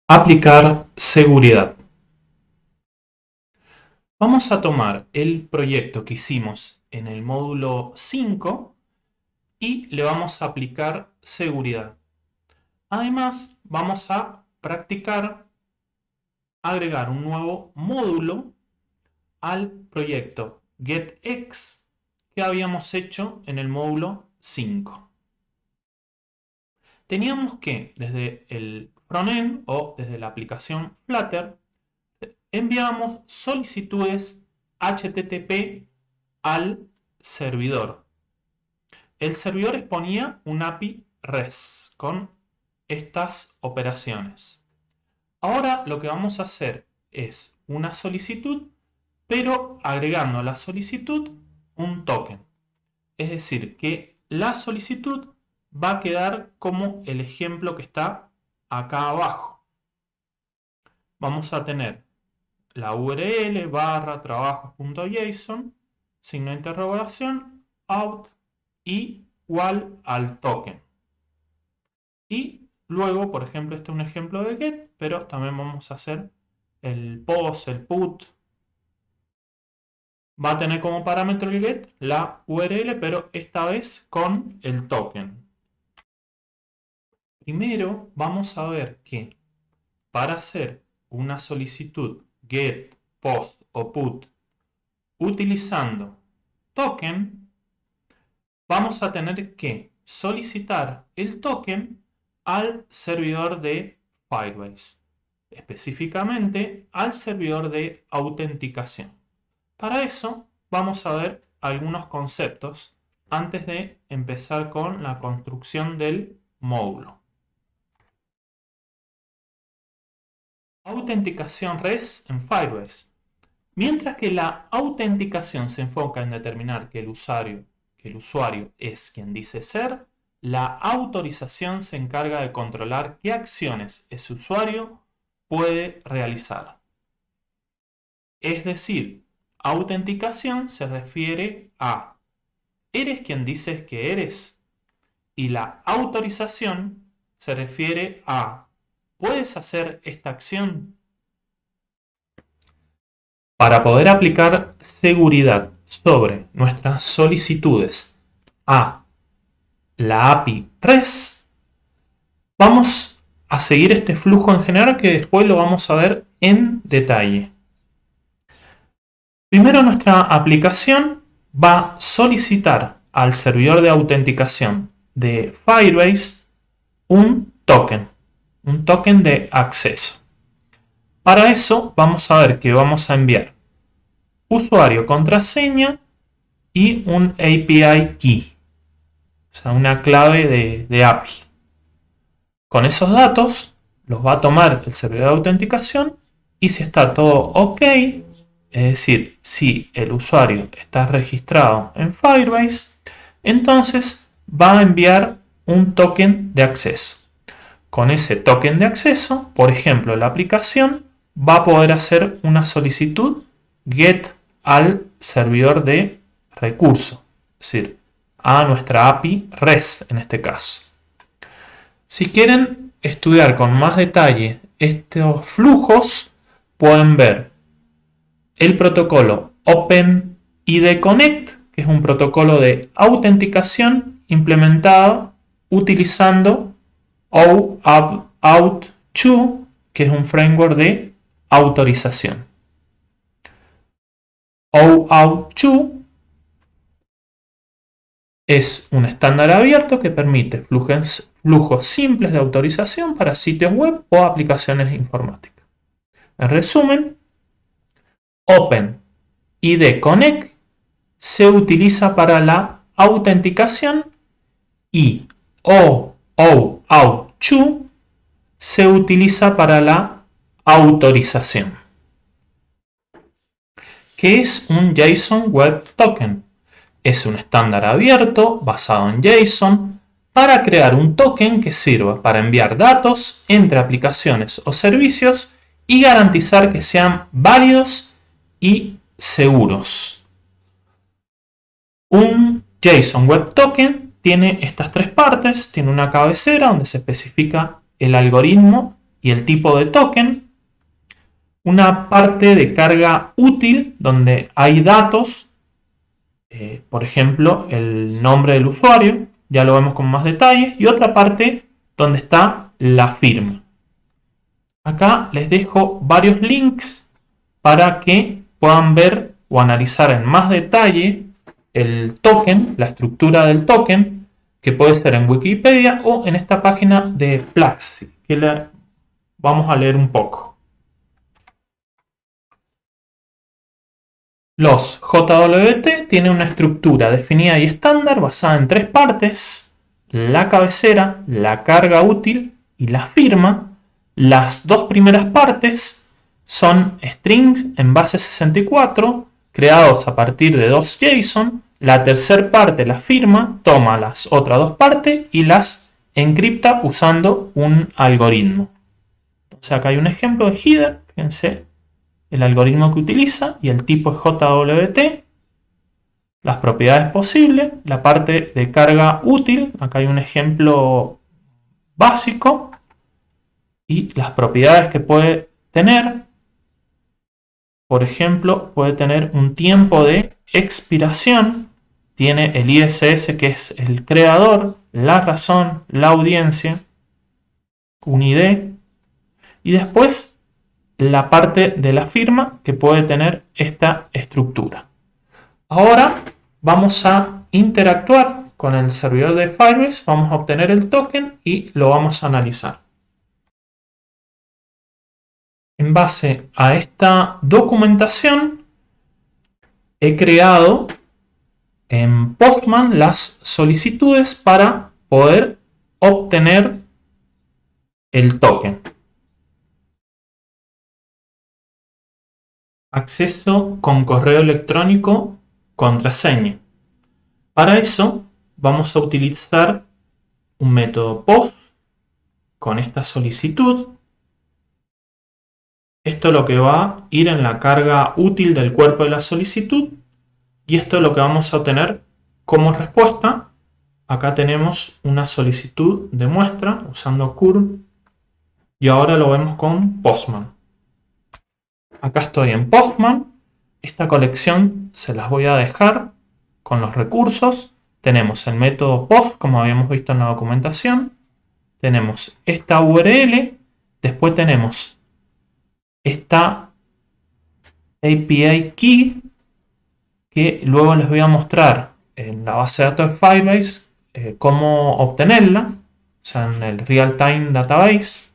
Aplicar seguridad. Vamos a tomar el proyecto que hicimos en el módulo 5 y le vamos a aplicar seguridad. Además, vamos a practicar agregar un nuevo módulo al proyecto getX que habíamos hecho en el módulo 5. Teníamos que, desde el frontend o desde la aplicación Flutter, enviamos solicitudes HTTP al servidor. El servidor exponía un API REST con estas operaciones. Ahora lo que vamos a hacer es una solicitud, pero agregando a la solicitud un token. Es decir, que la solicitud va a quedar como el ejemplo que está acá abajo. Vamos a tener la URL barra trabajos.json, signo de interrogación, out igual al token. Y luego, por ejemplo, este es un ejemplo de get, pero también vamos a hacer el post, el put. Va a tener como parámetro el get la URL, pero esta vez con el token. Primero vamos a ver que para hacer una solicitud get, post o put utilizando token, vamos a tener que solicitar el token al servidor de Firebase, específicamente al servidor de autenticación. Para eso vamos a ver algunos conceptos antes de empezar con la construcción del módulo. Autenticación REST en Firebase. Mientras que la autenticación se enfoca en determinar que el usuario es quien dice ser, la autorización se encarga de controlar qué acciones ese usuario puede realizar. Es decir, autenticación se refiere a ¿eres quien dices que eres? Y la autorización se refiere a ¿puedes hacer esta acción? Para poder aplicar seguridad sobre nuestras solicitudes a la API REST, vamos a seguir este flujo en general que después lo vamos a ver en detalle. Primero, nuestra aplicación va a solicitar al servidor de autenticación de Firebase un token de acceso. Para eso vamos a ver que vamos a enviar usuario, contraseña y un API key, o sea, una clave de API. Con esos datos los va a tomar el servidor de autenticación y si está todo ok, es decir, si el usuario está registrado en Firebase, entonces va a enviar un token de acceso. Con ese token de acceso, por ejemplo, la aplicación va a poder hacer una solicitud get al servidor de recurso, es decir, a nuestra API REST en este caso. Si quieren estudiar con más detalle estos flujos, pueden ver el protocolo OpenID Connect, que es un protocolo de autenticación implementado utilizando OAuth2, que es un framework de autorización. OAuth2 es un estándar abierto que permite flujos simples de autorización para sitios web o aplicaciones informáticas. En resumen, OpenID Connect se utiliza para la autenticación y OAuth2 se utiliza para la autorización. ¿Qué es un JSON Web Token? Es un estándar abierto basado en JSON para crear un token que sirva para enviar datos entre aplicaciones o servicios y garantizar que sean válidos y seguros. Un JSON Web Token tiene estas tres partes. Tiene una cabecera donde se especifica el algoritmo y el tipo de token, una parte de carga útil donde hay datos, por ejemplo, el nombre del usuario, ya lo vemos con más detalles, y otra parte donde está la firma. Acá les dejo varios links para que puedan ver o analizar en más detalle el token, la estructura del token, que puede ser en Wikipedia o en esta página de Plaxi, que vamos a leer un poco. Los JWT tienen una estructura definida y estándar basada en 3 partes: la cabecera, la carga útil y la firma. Las 2 primeras partes son strings en base 64 creados a partir de 2 JSON. La tercera parte, la firma, toma las otras 2 partes y las encripta usando un algoritmo. Entonces acá hay un ejemplo de header, fíjense el algoritmo que utiliza y el tipo es JWT, las propiedades posibles, la parte de carga útil, acá hay un ejemplo básico y las propiedades que puede tener. Por ejemplo, puede tener un tiempo de expiración, tiene el ISS que es el creador, la razón, la audiencia, un ID y después la parte de la firma que puede tener esta estructura. Ahora vamos a interactuar con el servidor de Firebase, vamos a obtener el token y lo vamos a analizar. En base a esta documentación he creado en Postman las solicitudes para poder obtener el token. Acceso con correo electrónico, contraseña. Para eso vamos a utilizar un método POST con esta solicitud. Esto es lo que va a ir en la carga útil del cuerpo de la solicitud y esto es lo que vamos a obtener como respuesta. Acá tenemos una solicitud de muestra usando curl y ahora lo vemos con Postman. Acá estoy en Postman. Esta colección se las voy a dejar con los recursos. Tenemos el método POST como habíamos visto en la documentación. Tenemos esta URL. Después tenemos esta API Key que luego les voy a mostrar en la base de datos de Firebase cómo obtenerla, o sea, en el Real Time Database.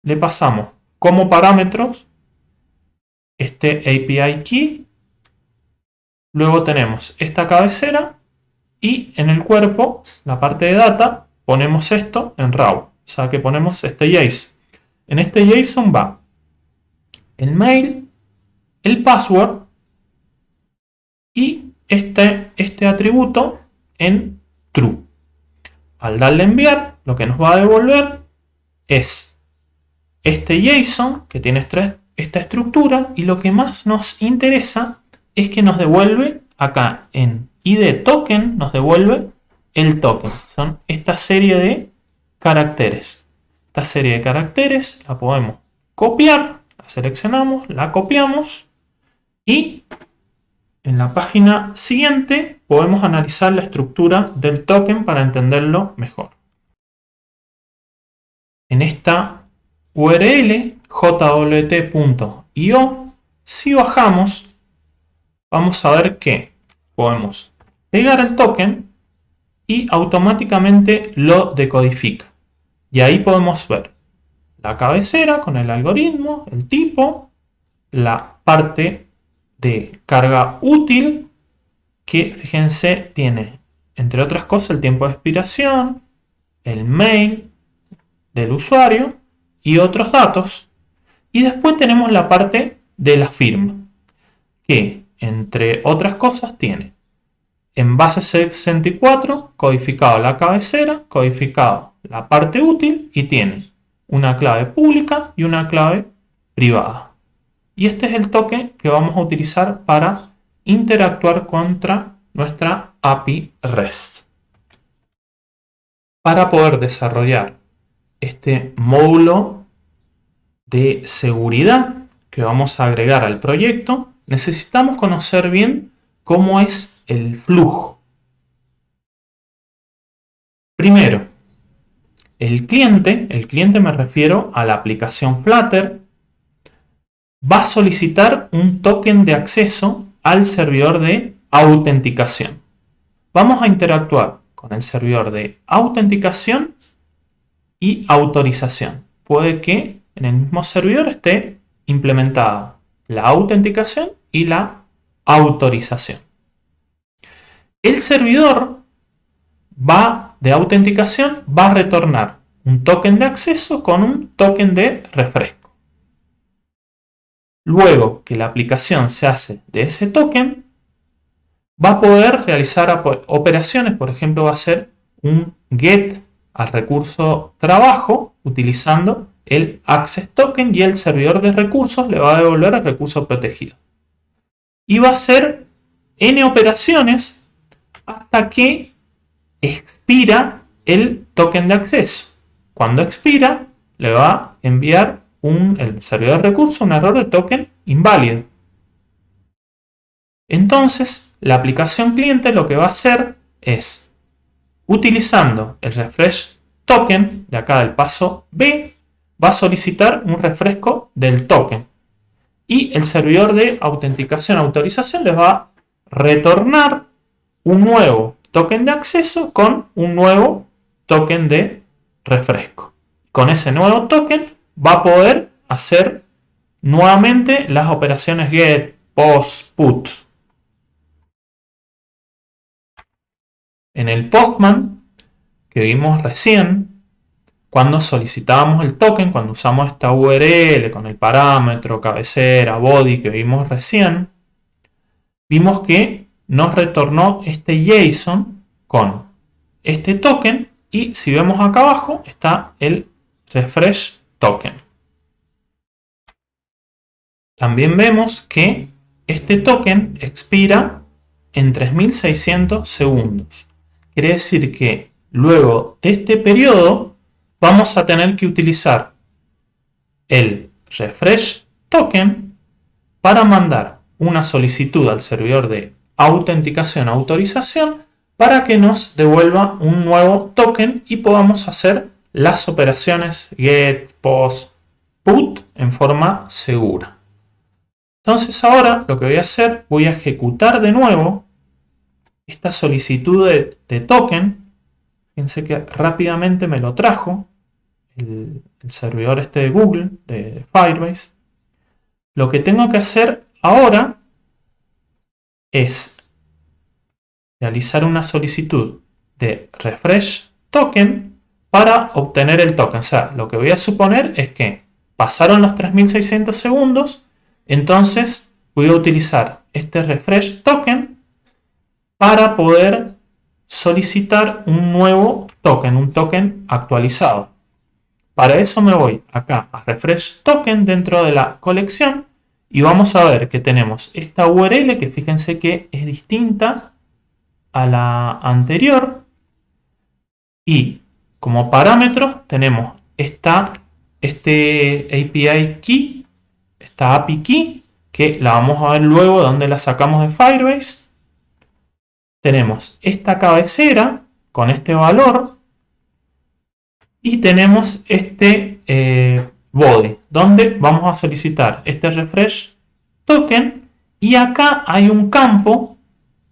Le pasamos como parámetros este API Key. Luego tenemos esta cabecera y en el cuerpo, la parte de data, ponemos esto en raw. O sea que ponemos este JSON. En este JSON va el mail, el password y este atributo en true. Al darle a enviar, lo que nos va a devolver es este JSON que tiene esta estructura y lo que más nos interesa es que nos devuelve acá en ID token, nos devuelve el token. Son esta serie de caracteres. Esta serie de caracteres la podemos copiar, la seleccionamos, la copiamos y en la página siguiente podemos analizar la estructura del token para entenderlo mejor. En esta URL jwt.io, si bajamos, vamos a ver que podemos pegar el token y automáticamente lo decodifica. Y ahí podemos ver la cabecera con el algoritmo, el tipo, la parte de carga útil, que fíjense tiene, entre otras cosas, el tiempo de expiración, el mail del usuario y otros datos. Y después tenemos la parte de la firma, que entre otras cosas tiene en base 64 codificado la cabecera, codificado la parte útil y tiene una clave pública y una clave privada. Y este es el token que vamos a utilizar para interactuar contra nuestra API REST. para poder desarrollar este módulo de seguridad que vamos a agregar al proyecto, necesitamos conocer bien cómo es el flujo. Primero, el cliente me refiero a la aplicación Flutter, va a solicitar un token de acceso al servidor de autenticación. Vamos a interactuar con el servidor de autenticación y autorización. Puede que en el mismo servidor esté implementada la autenticación y la autorización. El servidor de autenticación va a retornar un token de acceso con un token de refresco. Luego que la aplicación se hace de ese token, va a poder realizar operaciones. Por ejemplo, va a hacer un get al recurso trabajo utilizando el access token y el servidor de recursos le va a devolver el recurso protegido. Y va a hacer n operaciones hasta que expira el token de acceso. Cuando expira, le va a enviar el servidor de recursos un error de token inválido. Entonces, la aplicación cliente lo que va a hacer es, utilizando el refresh token de acá del paso B, va a solicitar un refresco del token. Y el servidor de autenticación autorización les va a retornar un nuevo token de acceso con un nuevo token de refresco. Con ese nuevo token va a poder hacer nuevamente las operaciones get, post, put. En el Postman que vimos recién, cuando solicitábamos el token, cuando usamos esta URL con el parámetro, cabecera, body que vimos recién, vimos que nos retornó este JSON con este token y si vemos acá abajo está el refresh token. También vemos que este token expira en 3600 segundos. Quiere decir que luego de este periodo vamos a tener que utilizar el refresh token para mandar una solicitud al servidor de autenticación autorización para que nos devuelva un nuevo token y podamos hacer las operaciones get, post, put en forma segura. Entonces ahora lo que voy a hacer, voy a ejecutar de nuevo esta solicitud de token. Fíjense que rápidamente me lo trajo el servidor este de Google, de Firebase. Lo que tengo que hacer ahora es realizar una solicitud de refresh token para obtener el token. O sea, lo que voy a suponer es que pasaron los 3600 segundos, entonces voy a utilizar este refresh token para poder solicitar un nuevo token, un token actualizado. Para eso me voy acá a refresh token dentro de la colección y vamos a ver que tenemos esta URL que fíjense que es distinta a la anterior y como parámetros tenemos este API key, esta API key que la vamos a ver luego de donde la sacamos de Firebase. Tenemos esta cabecera con este valor y tenemos este body donde vamos a solicitar este refresh token y acá hay un campo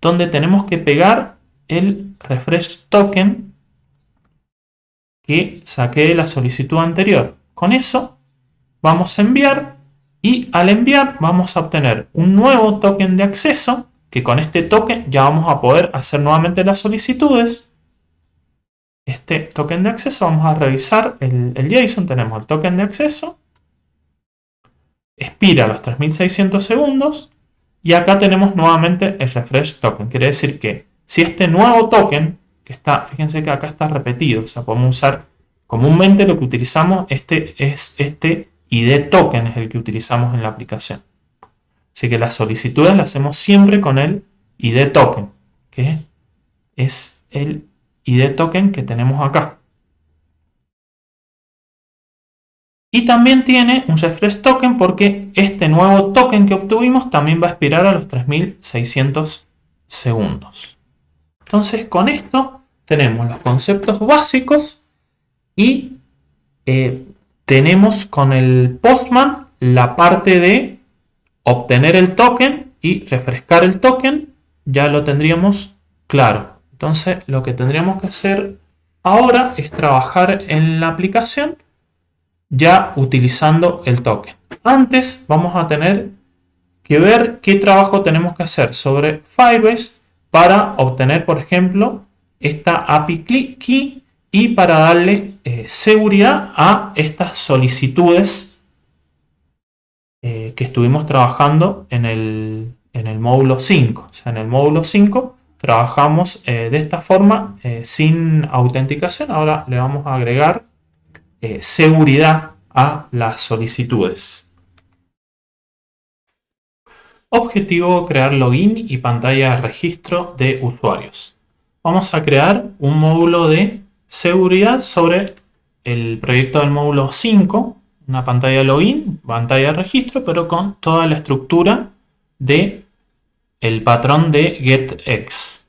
donde tenemos que pegar el refresh token que saqué de la solicitud anterior. Con eso vamos a enviar y al enviar vamos a obtener un nuevo token de acceso que con este token ya vamos a poder hacer nuevamente las solicitudes. Este token de acceso, vamos a revisar el JSON, tenemos el token de acceso, expira los 3600 segundos y acá tenemos nuevamente el refresh token. Quiere decir que si este nuevo token, que está, fíjense que acá está repetido, o sea, podemos usar comúnmente lo que utilizamos, este ID token es el que utilizamos en la aplicación. Así que las solicitudes las hacemos siempre con el ID token, que es el ID token que tenemos acá. Y también tiene un refresh token porque este nuevo token que obtuvimos también va a expirar a los 3600 segundos. Entonces con esto tenemos los conceptos básicos y tenemos con el Postman la parte de obtener el token y refrescar el token. Ya lo tendríamos claro. Entonces lo que tendríamos que hacer ahora es trabajar en la aplicación ya utilizando el token. Antes vamos a tener que ver qué trabajo tenemos que hacer sobre Firebase para obtener, por ejemplo, esta API Key y para darle seguridad a estas solicitudes que estuvimos trabajando en el módulo 5. O sea, en el módulo 5 trabajamos de esta forma sin autenticación. Ahora le vamos a agregar seguridad a las solicitudes. Objetivo: crear login y pantalla de registro de usuarios. Vamos a crear un módulo de seguridad sobre el proyecto del módulo 5, una pantalla de login, pantalla de registro, pero con toda la estructura de el patrón de getX.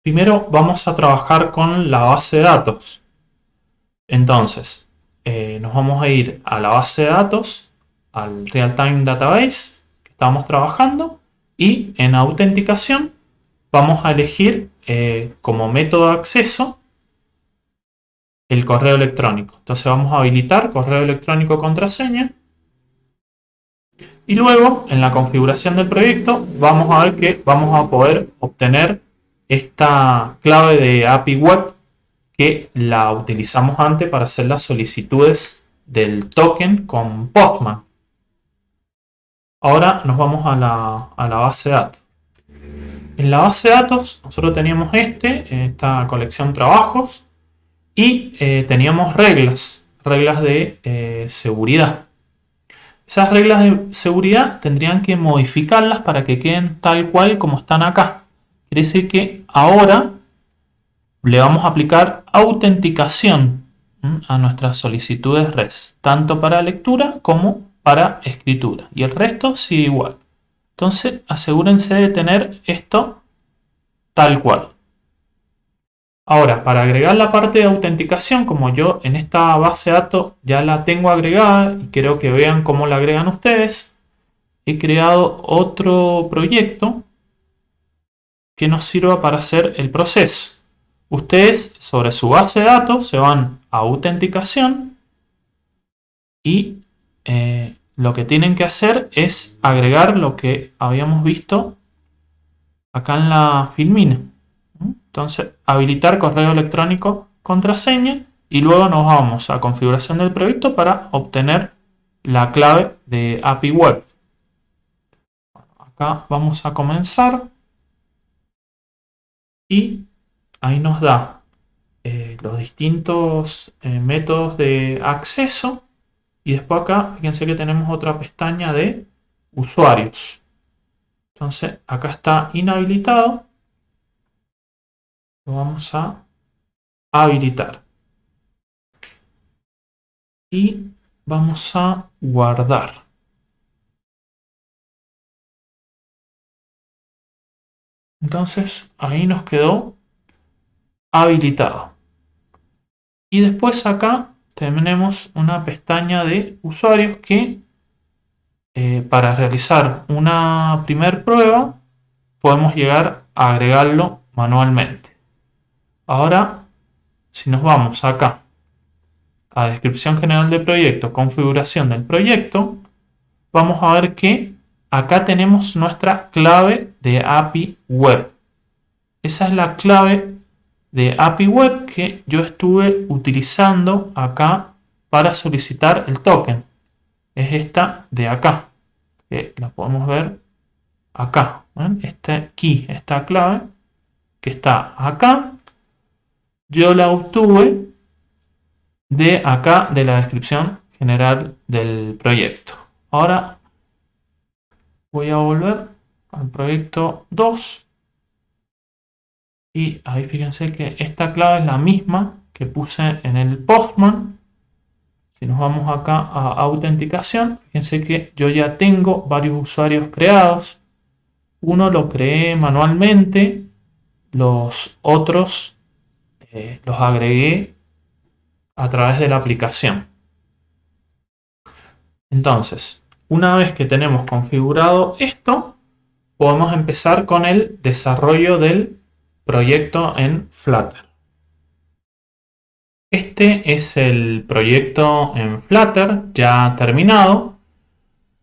Primero vamos a trabajar con la base de datos. Entonces, nos vamos a ir a la base de datos, al Real-Time Database que estamos trabajando, y en autenticación vamos a elegir como método de acceso el correo electrónico. Entonces vamos a habilitar correo electrónico contraseña. Y luego en la configuración del proyecto vamos a ver que vamos a poder obtener esta clave de API Web que la utilizamos antes para hacer las solicitudes del token con Postman. Ahora nos vamos a la base de datos. En la base de datos nosotros teníamos esta colección trabajos y teníamos reglas de seguridad. Esas reglas de seguridad tendrían que modificarlas para que queden tal cual como están acá. Quiere decir que ahora le vamos a aplicar autenticación a nuestras solicitudes REST, tanto para lectura como para escritura. Y el resto sigue igual. Entonces asegúrense de tener esto tal cual. Ahora, para agregar la parte de autenticación, como yo en esta base de datos ya la tengo agregada y quiero que vean cómo la agregan ustedes, he creado otro proyecto que nos sirva para hacer el proceso. Ustedes sobre su base de datos se van a autenticación y lo que tienen que hacer es agregar lo que habíamos visto acá en la filmina. Entonces, habilitar correo electrónico contraseña y luego nos vamos a configuración del proyecto para obtener la clave de API Web. Acá vamos a comenzar y ahí nos da los distintos métodos de acceso y después acá fíjense que tenemos otra pestaña de usuarios. Entonces acá está inhabilitado, lo vamos a habilitar y vamos a guardar. Entonces ahí nos quedó habilitado. Y después acá tenemos una pestaña de usuarios que para realizar una primer prueba podemos llegar a agregarlo manualmente. Ahora, si nos vamos acá a descripción general del proyecto, configuración del proyecto, vamos a ver que acá tenemos nuestra clave de API Web. Esa es la clave de API Web que yo estuve utilizando acá para solicitar el token. Es esta de acá, que la podemos ver acá. ¿Ven? Este key, esta clave que está acá, yo la obtuve de acá de la descripción general del proyecto. Ahora voy a volver al proyecto 2 y ahí fíjense que esta clave es la misma que puse en el Postman. Si nos vamos acá a autenticación, fíjense que yo ya tengo varios usuarios creados. Uno lo creé manualmente, los otros los agregué a través de la aplicación. Entonces, una vez que tenemos configurado esto, podemos empezar con el desarrollo del proyecto en Flutter. Este es el proyecto en Flutter ya terminado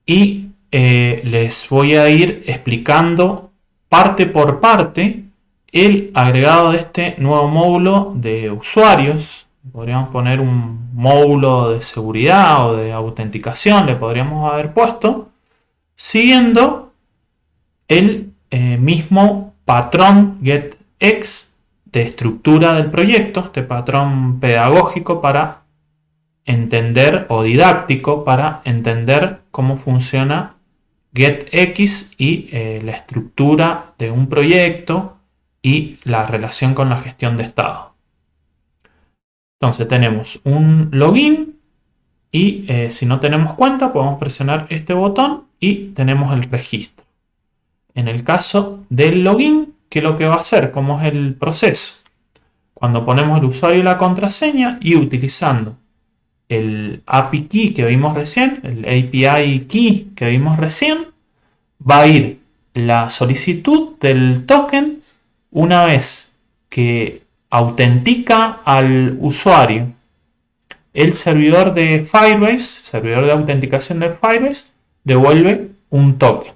y les voy a ir explicando parte por parte el agregado de este nuevo módulo de usuarios. Podríamos poner un módulo de seguridad o de autenticación, le podríamos haber puesto, siguiendo el mismo patrón getX de estructura del proyecto, este patrón pedagógico para entender, o didáctico para entender cómo funciona getX y la estructura de un proyecto y la relación con la gestión de estado. Entonces tenemos un login y si no tenemos cuenta podemos presionar este botón y tenemos el registro. En el caso del login, ¿qué es lo que va a hacer? ¿Cómo es el proceso? Cuando ponemos el usuario y la contraseña y utilizando el API Key que vimos recién, el API Key que vimos recién, va a ir la solicitud del token una vez que autentica al usuario. El servidor de Firebase, servidor de autenticación de Firebase, devuelve un token.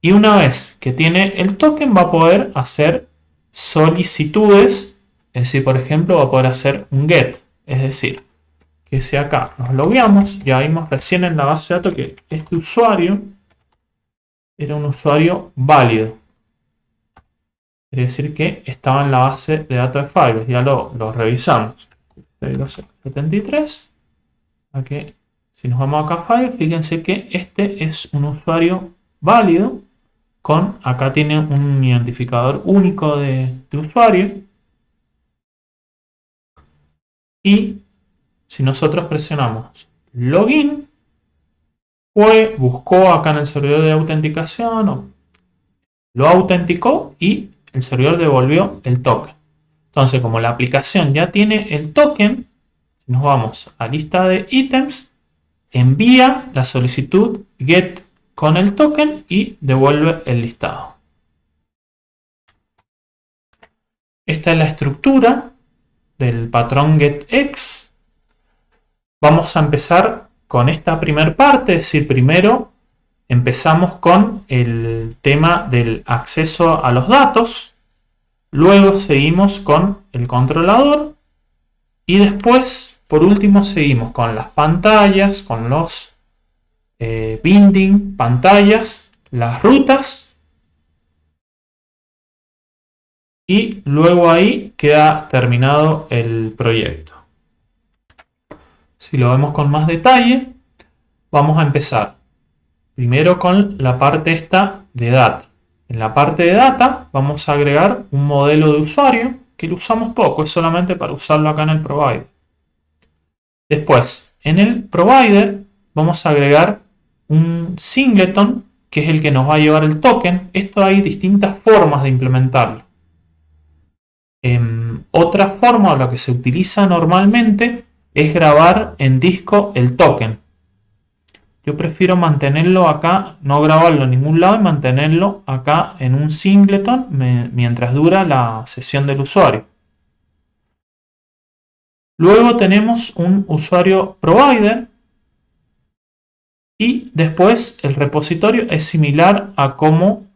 Y una vez que tiene el token va a poder hacer solicitudes, es decir, por ejemplo, va a poder hacer un get. Es decir, que si acá nos logueamos, ya vimos recién en la base de datos que este usuario era un usuario válido. Es decir, que estaba en la base de datos de Firebase, ya lo revisamos. 73. Aquí, si nos vamos acá a Firebase, fíjense que este es un usuario válido. Acá tiene un identificador único de usuario. Y si nosotros presionamos login, buscó acá en el servidor de autenticación, lo autenticó y el servidor devolvió el token. Entonces, como la aplicación ya tiene el token, si nos vamos a lista de ítems, envía la solicitud get con el token y devuelve el listado. Esta es la estructura del patrón getX. Vamos a empezar con esta primera parte, es decir, primero empezamos con el tema del acceso a los datos, luego seguimos con el controlador y después, por último, seguimos con las pantallas, con los binding, pantallas, las rutas y luego ahí queda terminado el proyecto. Si lo vemos con más detalle, vamos a empezar primero con la parte esta de data. En la parte de data vamos a agregar un modelo de usuario que lo usamos poco, es solamente para usarlo acá en el provider. Después, en el provider vamos a agregar un singleton, que es el que nos va a llevar el token. Esto hay distintas formas de implementarlo. Otra forma, o la que se utiliza normalmente, es grabar en disco el token. Yo prefiero mantenerlo acá, no grabarlo en ningún lado y mantenerlo acá en un singleton mientras dura la sesión del usuario. Luego tenemos un usuario provider y después el repositorio es similar a cómo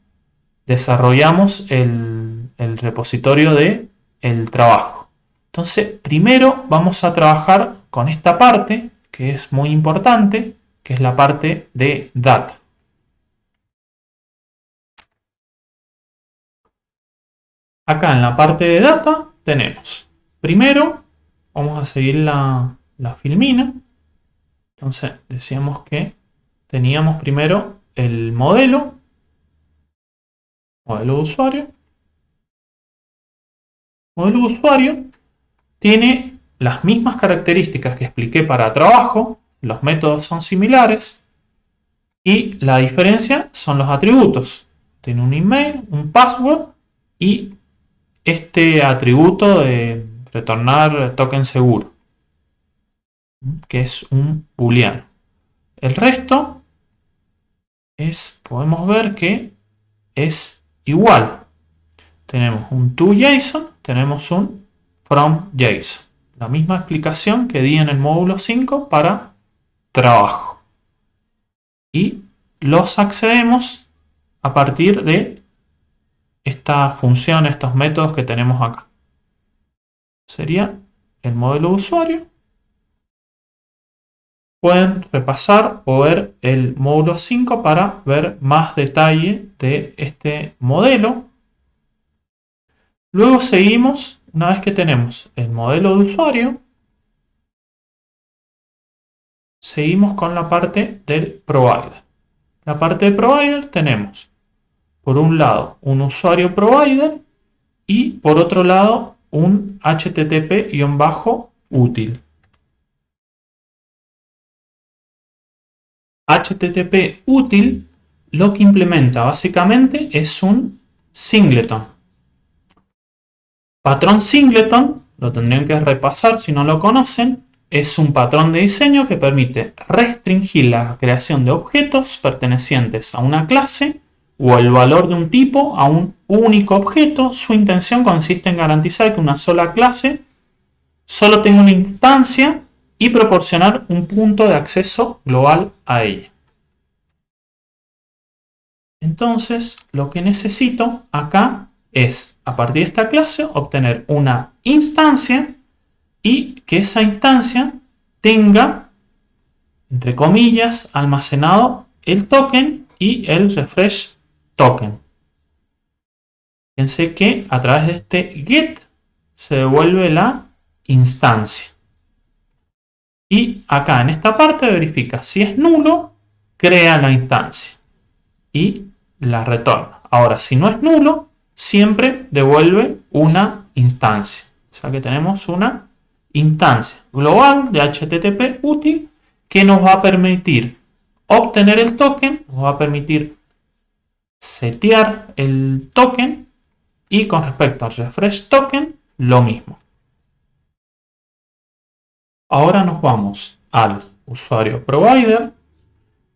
desarrollamos el repositorio de el trabajo. Entonces, primero vamos a trabajar con esta parte que es muy importante, que es la parte de data. Acá en la parte de data tenemos, primero vamos a seguir la filmina. Entonces decíamos que teníamos primero el modelo de usuario. Modelo de usuario tiene las mismas características que expliqué para trabajo, los métodos son similares y la diferencia son los atributos. Tiene un email, un password y este atributo de retornar token seguro, que es un booleano. El resto podemos ver que es igual. Tenemos un toJSON, tenemos un fromJSON. La misma explicación que di en el módulo 5 para trabajo. Y los accedemos a partir de esta función, estos métodos que tenemos acá. Sería el modelo de usuario. Pueden repasar o ver el módulo 5 para ver más detalle de este modelo. Luego seguimos, una vez que tenemos el modelo de usuario, seguimos con la parte del provider. La parte de provider tenemos, por un lado, un usuario provider y por otro lado, un HTTP-útil. HTTP útil lo que implementa básicamente es un singleton. Patrón singleton, lo tendrían que repasar si no lo conocen, es un patrón de diseño que permite restringir la creación de objetos pertenecientes a una clase o el valor de un tipo a un único objeto. Su intención consiste en garantizar que una sola clase solo tenga una instancia y proporcionar un punto de acceso global a ella. Entonces, lo que necesito acá es, a partir de esta clase, obtener una instancia y que esa instancia tenga, entre comillas, almacenado el token y el refresh token. Fíjense que a través de este get se devuelve la instancia. Y acá en esta parte verifica si es nulo, crea la instancia y la retorna. Ahora, si no es nulo, siempre devuelve una instancia. O sea que tenemos una instancia global de HTTP útil que nos va a permitir obtener el token, nos va a permitir setear el token y con respecto al refresh token, lo mismo. Ahora nos vamos al usuario provider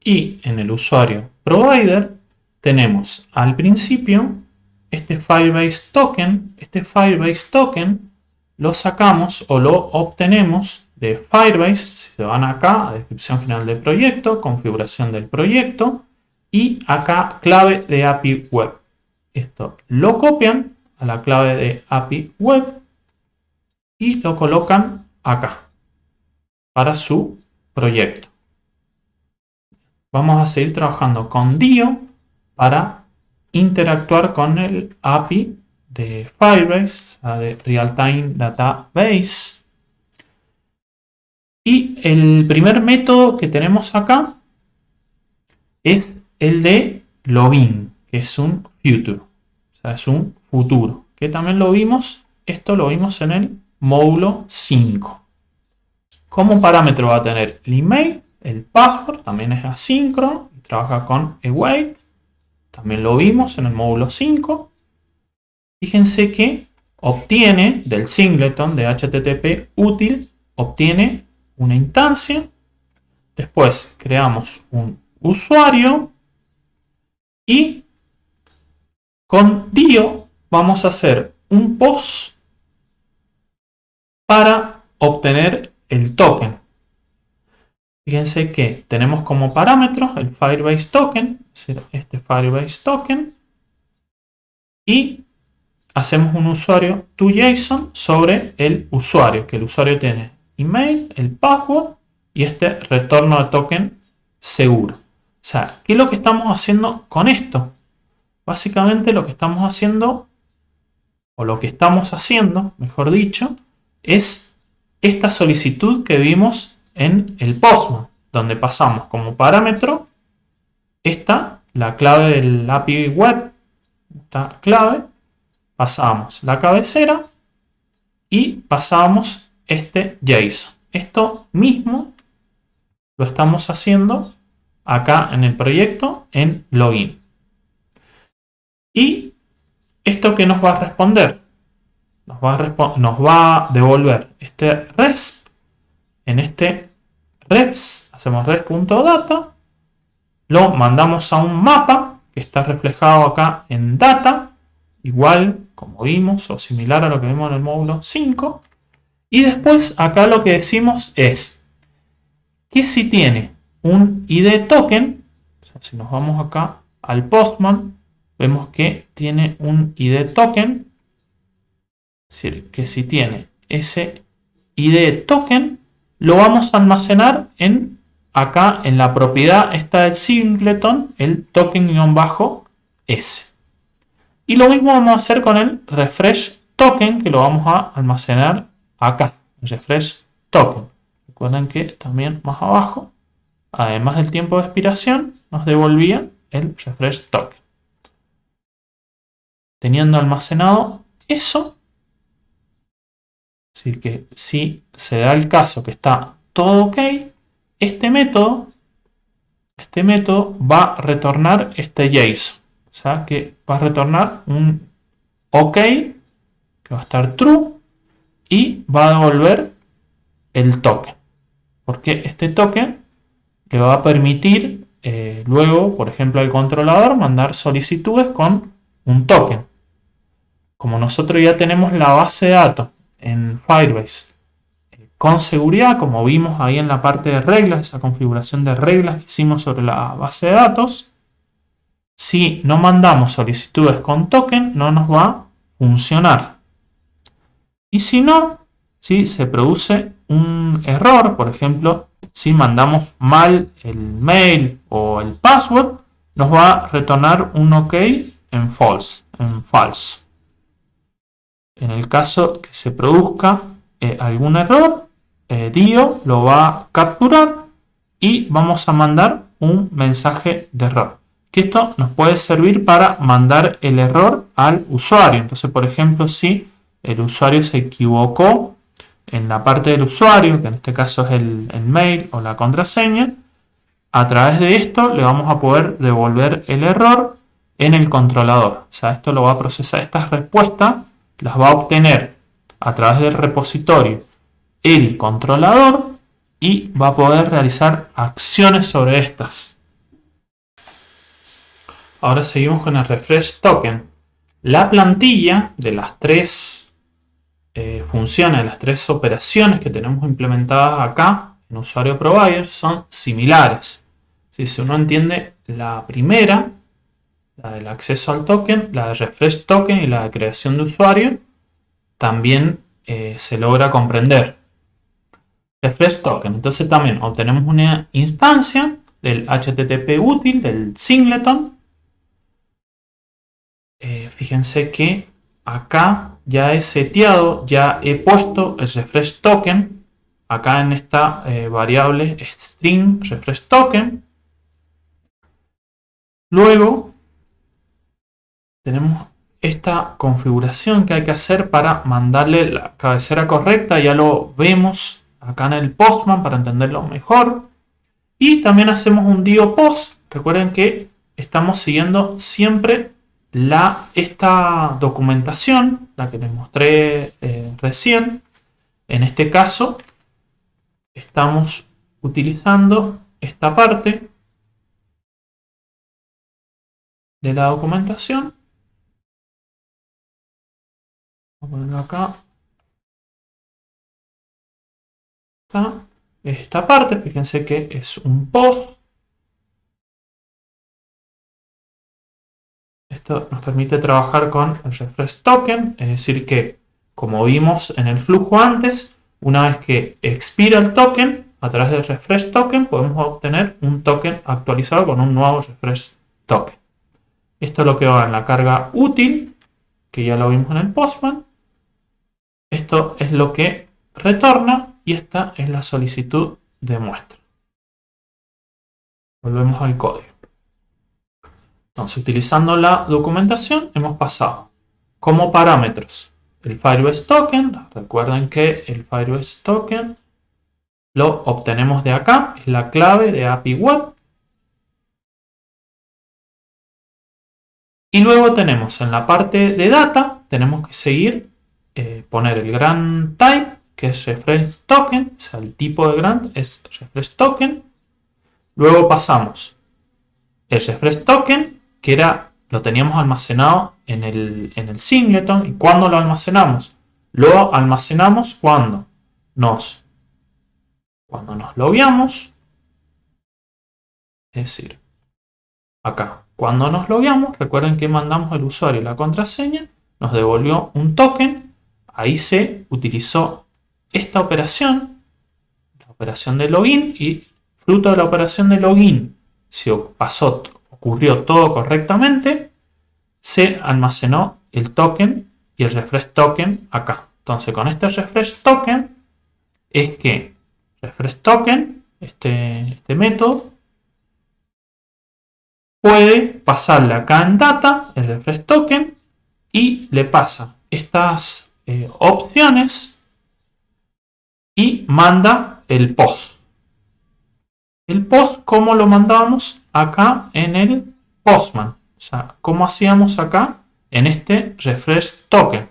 y en el usuario provider tenemos al principio este Firebase token. Este Firebase token lo sacamos o lo obtenemos de Firebase. Si se van acá a descripción general del proyecto, configuración del proyecto y acá clave de API web. Esto lo copian a la clave de API web y lo colocan acá para su proyecto. Vamos a seguir trabajando con Dio para interactuar con el API de Firebase, o sea, de Real-Time Database. Y el primer método que tenemos acá es el de login, que es un future, o sea, es un futuro, que también lo vimos, esto lo vimos en el módulo 5. Como parámetro va a tener el email, el password, también es asíncrono, y trabaja con await, también lo vimos en el módulo 5. Fíjense que obtiene del singleton de HTTP útil, obtiene una instancia, después creamos un usuario y con Dio vamos a hacer un post para obtener el token. Fíjense que tenemos como parámetro el Firebase token, es decir, este Firebase token, y hacemos un usuario toJSON sobre el usuario, que el usuario tiene email, el password y este retorno de token seguro. O sea, ¿qué es lo que estamos haciendo con esto? Básicamente lo que estamos haciendo, o lo que estamos haciendo, mejor dicho, es esta solicitud que vimos en el Postman, donde pasamos como parámetro la clave del API web, esta clave, pasamos la cabecera y pasamos este JSON. Esto mismo lo estamos haciendo acá en el proyecto en login. ¿Y esto qué nos va a responder? Nos va a devolver este resp. En este reps hacemos res.data, lo mandamos a un mapa que está reflejado acá en data, igual como vimos o similar a lo que vimos en el módulo 5. Y después acá lo que decimos es que si tiene un ID token, o sea, si nos vamos acá al Postman, vemos que tiene un ID token, es decir, que si tiene ese ID token, lo vamos a almacenar acá en la propiedad esta del singleton, el token-s. Y lo mismo vamos a hacer con el refresh token, que lo vamos a almacenar acá, el refresh token. Recuerden que también más abajo, además del tiempo de expiración, nos devolvía el refresh token. Teniendo almacenado eso, así que si se da el caso que está todo ok, este método va a retornar este JSON. O sea que va a retornar un OK, que va a estar true, y va a devolver el token. Porque este token le va a permitir luego, por ejemplo, al controlador mandar solicitudes con un token. Como nosotros ya tenemos la base de datos en Firebase con seguridad, como vimos ahí en la parte de reglas, esa configuración de reglas que hicimos sobre la base de datos, si no mandamos solicitudes con token, no nos va a funcionar. Y si no, si se produce un error, por ejemplo, si mandamos mal el mail o el password, nos va a retornar un OK en false. En el caso que se produzca algún error, Dio lo va a capturar y vamos a mandar un mensaje de error. Que esto nos puede servir para mandar el error al usuario. Entonces, por ejemplo, si el usuario se equivocó en la parte del usuario, que en este caso es el mail o la contraseña, a través de esto le vamos a poder devolver el error en el controlador. O sea, esto lo va a procesar, estas respuestas las va a obtener a través del repositorio el controlador y va a poder realizar acciones sobre estas. Ahora seguimos con el refresh token. La plantilla de las tres funciones, las tres operaciones que tenemos implementadas acá en usuario provider son similares. Si uno entiende la primera, la del acceso al token, la de refresh token y la de creación de usuario, también se logra comprender. Refresh token, entonces también obtenemos una instancia del HTTP útil, del singleton. Fíjense que acá ya he seteado, ya he puesto el refresh token acá en esta variable string refresh token. Luego tenemos esta configuración que hay que hacer para mandarle la cabecera correcta. Ya lo vemos acá en el Postman para entenderlo mejor. Y también hacemos un dio post. Recuerden que estamos siguiendo siempre esta documentación, la que les mostré recién. En este caso, estamos utilizando esta parte de la documentación. Voy a ponerlo acá. Esta parte, fíjense que es un post. Esto nos permite trabajar con el refresh token, es decir que, como vimos en el flujo antes, una vez que expira el token, a través del refresh token podemos obtener un token actualizado con un nuevo refresh token. Esto es lo que va en la carga útil, que ya lo vimos en el Postman. Esto es lo que retorna y esta es la solicitud de muestra. Volvemos al código. Entonces, utilizando la documentación, hemos pasado como parámetros el Firebase Token. Recuerden que el Firebase Token lo obtenemos de acá, es la clave de API Web. Y luego tenemos en la parte de data, tenemos que seguir, poner el grant type, que es refresh token, o sea, el tipo de grant es refresh token. Luego pasamos el refresh token, que lo teníamos almacenado en el singleton. ¿Y cuándo lo almacenamos? Lo almacenamos cuando nos logueamos, es decir, acá. Cuando nos logueamos, recuerden que mandamos el usuario y la contraseña, nos devolvió un token, ahí se utilizó esta operación, la operación de login, y fruto de la operación de login, si ocurrió todo correctamente, se almacenó el token y el refresh token acá. Entonces con este refresh token es que refresh token, este método, puede pasarle acá en data el refresh token y le pasa estas opciones y manda el post. El post, ¿cómo lo mandamos? Acá en el Postman. O sea, ¿cómo hacíamos acá en este refresh token?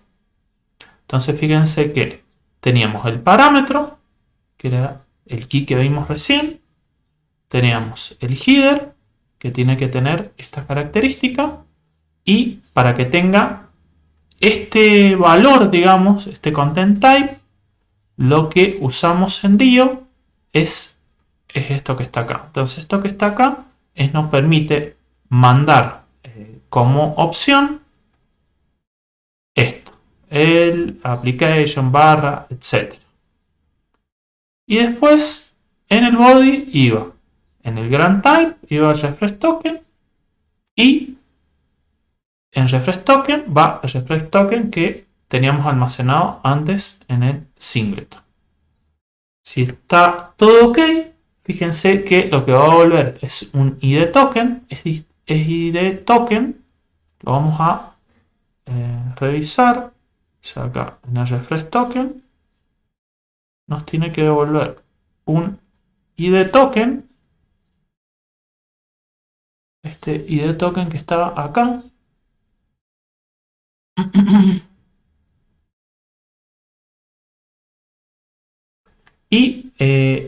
Entonces fíjense que teníamos el parámetro, que era el key que vimos recién. Teníamos el header, que tiene que tener esta característica, y para que tenga este valor, digamos, este content type, lo que usamos en Dio es esto que está acá. Entonces esto que está acá nos permite mandar como opción esto, el application barra, etc. Y después en el body iba, en el grant type iba el refresh token, y en refresh token va el refresh token que teníamos almacenado antes en el singleton. Si está todo ok, fíjense que lo que va a volver es un ID token, es ID token, lo vamos a revisar, o sea, acá en el refresh token nos tiene que devolver un ID token, este ID token que estaba acá. Y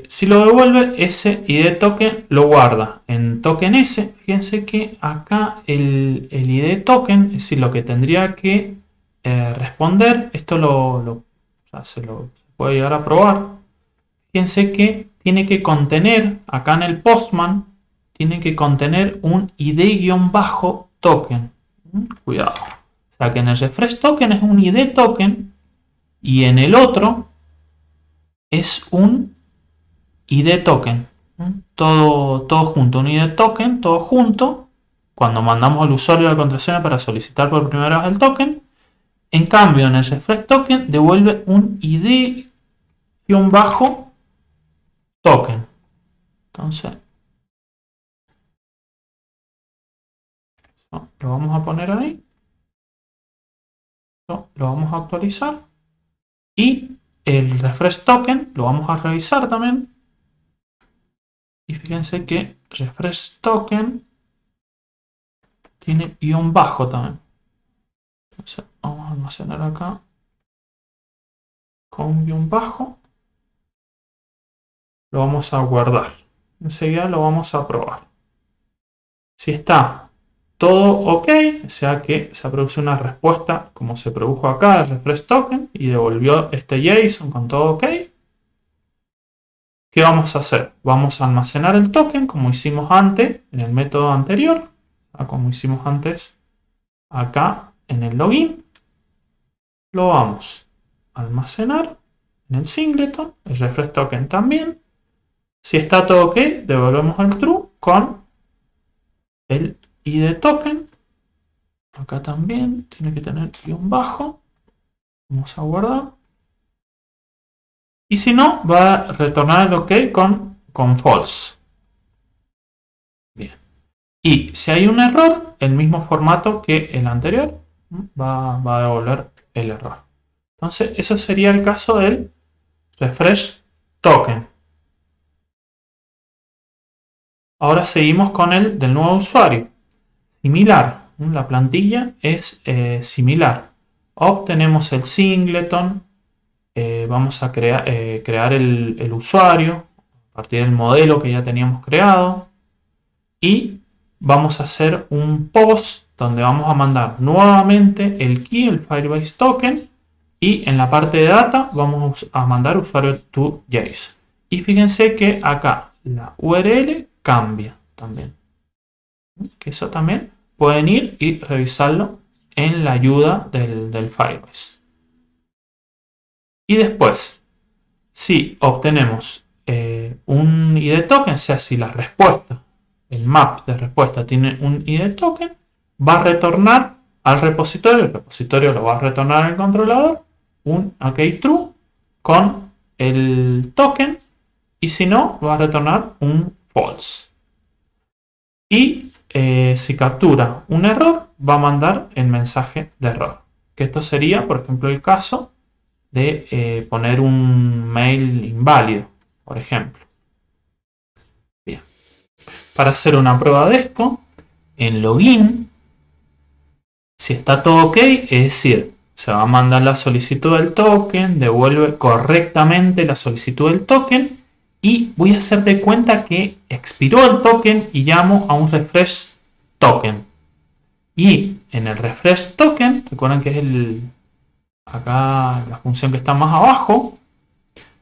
si lo devuelve, ese ID token lo guarda en token S. Fíjense que acá el ID token, es decir, lo que tendría que responder, esto o sea, se puede llegar a probar. Fíjense que tiene que contener, acá en el Postman, tiene que contener un ID-token. Cuidado. O sea que en el refresh token es un ID token y en el otro es un ID token. Todo junto, un ID token, todo junto, cuando mandamos al usuario la contraseña para solicitar por primera vez el token. En cambio, en el refresh token devuelve un ID-token. Entonces, lo vamos a poner ahí. Lo vamos a actualizar. Y el refresh token lo vamos a revisar también. Y fíjense que refresh token tiene guión bajo también. Entonces vamos a almacenar acá con guión bajo. Lo vamos a guardar. Enseguida lo vamos a probar. Si está todo ok, o sea que se produce una respuesta como se produjo acá, el refresh token, y devolvió este JSON con todo ok. ¿Qué vamos a hacer? Vamos a almacenar el token como hicimos antes en el método anterior, como hicimos antes acá en el login. Lo vamos a almacenar en el singleton, el refresh token también. Si está todo ok, devolvemos el true con el ID token. Acá también tiene que tener guión bajo. Vamos a guardar. Y si no, va a retornar el ok con false. Bien. Y si hay un error, el mismo formato que el anterior va a devolver el error. Entonces, ese sería el caso del refresh token. Ahora seguimos con el del nuevo usuario. Similar, la plantilla es similar. Obtenemos el singleton, vamos a crear el usuario a partir del modelo que ya teníamos creado y vamos a hacer un post donde vamos a mandar nuevamente el key, el Firebase token, y en la parte de data vamos a mandar usuario to JSON. Y fíjense que acá la URL cambia también. Que eso también pueden ir y revisarlo en la ayuda del Firebase. Y después, si obtenemos un ID token, o sea, si la respuesta, el map de respuesta tiene un ID token, va a retornar al repositorio, el repositorio lo va a retornar al controlador, un true con el token, y si no, va a retornar un false. Y si captura un error, va a mandar el mensaje de error. Que esto sería, por ejemplo, el caso de poner un mail inválido, por ejemplo. Bien. Para hacer una prueba de esto, en login, si está todo ok, es decir, se va a mandar la solicitud del token, devuelve correctamente la solicitud del token y voy a hacer de cuenta que expiró el token y llamo a un refresh token. Y en el refresh token, recuerden que es acá la función que está más abajo,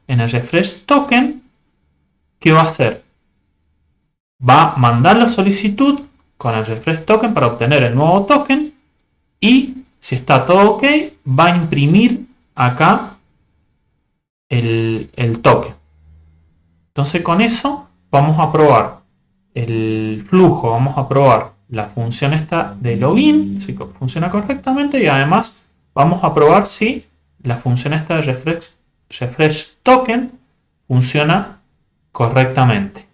en el refresh token, ¿qué va a hacer? Va a mandar la solicitud con el refresh token para obtener el nuevo token y si está todo ok, va a imprimir acá el token. Entonces con eso vamos a probar el flujo, vamos a probar la función esta de login, si funciona correctamente y además vamos a probar si la función esta de refresh token funciona correctamente.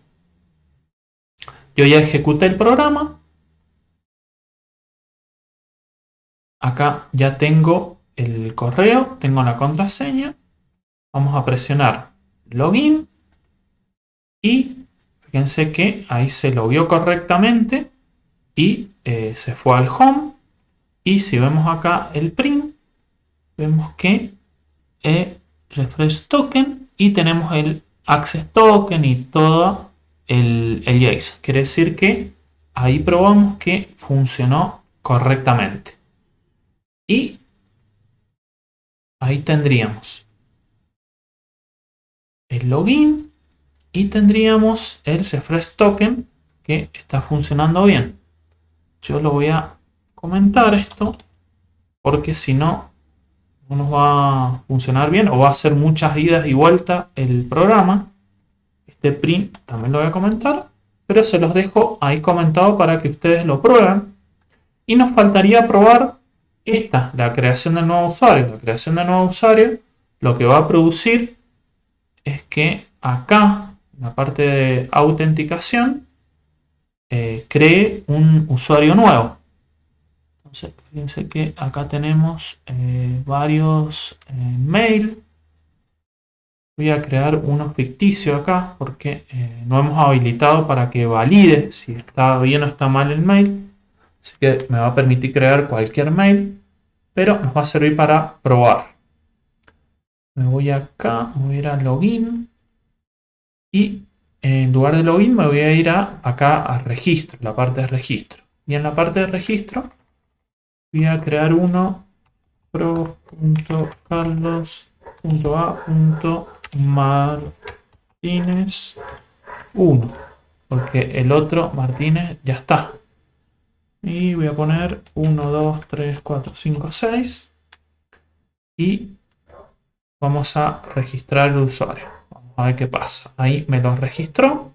Yo ya ejecuté el programa. Acá ya tengo el correo, tengo la contraseña. Vamos a presionar login y fíjense que ahí se logueó correctamente y se fue al home. Y si vemos acá el print, vemos que refresh token y tenemos el access token y todo el JSON. Quiere decir que ahí probamos que funcionó correctamente. Y ahí tendríamos el login y tendríamos el refresh token que está funcionando bien. Yo lo voy a comentar esto porque si no, no nos va a funcionar bien o va a hacer muchas idas y vueltas el programa. Este print también lo voy a comentar, pero se los dejo ahí comentado para que ustedes lo prueben. Y nos faltaría probar esta, la creación del nuevo usuario. La creación del nuevo usuario lo que va a producir es que acá, en la parte de autenticación, cree un usuario nuevo. Entonces, fíjense que acá tenemos varios mail. Voy a crear uno ficticio acá porque no hemos habilitado para que valide si está bien o está mal el mail. Así que me va a permitir crear cualquier mail, pero nos va a servir para probar. Me voy acá, me voy a ir a login y en lugar de login me voy a ir acá a registro, la parte de registro. Y en la parte de registro voy a crear uno pro.carlos.a.martínez 1 porque el otro Martínez ya está. Y voy a poner 1, 2, 3, 4, 5, 6 y vamos a registrar el usuario. Vamos a ver qué pasa. Ahí me lo registró.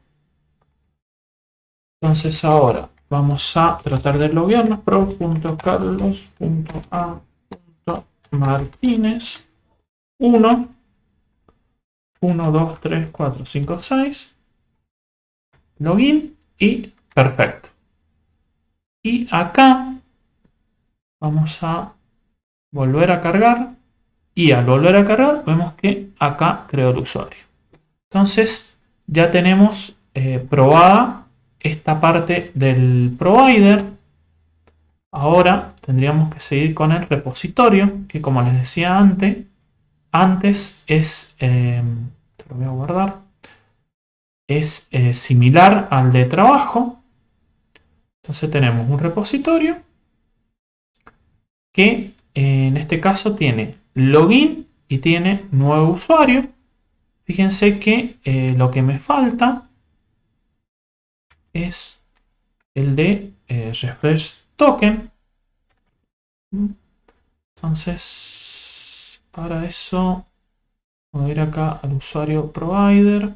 Entonces ahora vamos a tratar de loguearnos. pro.carlos.a.martínez 1, 1, 2, 3, 4, 5, 6. Login y perfecto. Y acá vamos a volver a cargar y al volver a cargar vemos que acá creó el usuario. Entonces ya tenemos probada esta parte del provider. Ahora tendríamos que seguir con el repositorio, que como les decía antes es, te lo voy a guardar, es similar al de trabajo. Entonces tenemos un repositorio que en este caso tiene login y tiene nuevo usuario. Fíjense que lo que me falta es el de refresh token. Entonces, para eso voy a ir acá al usuario provider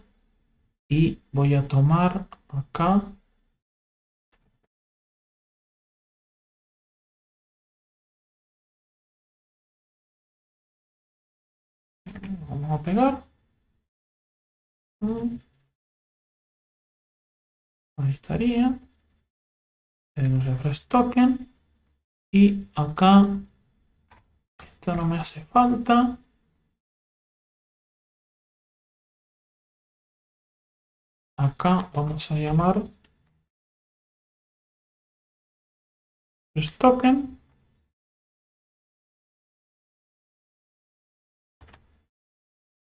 y voy a tomar acá vamos a pegar. Ahí estaría el refresh token y acá esto no me hace falta. Acá vamos a llamar refresh token.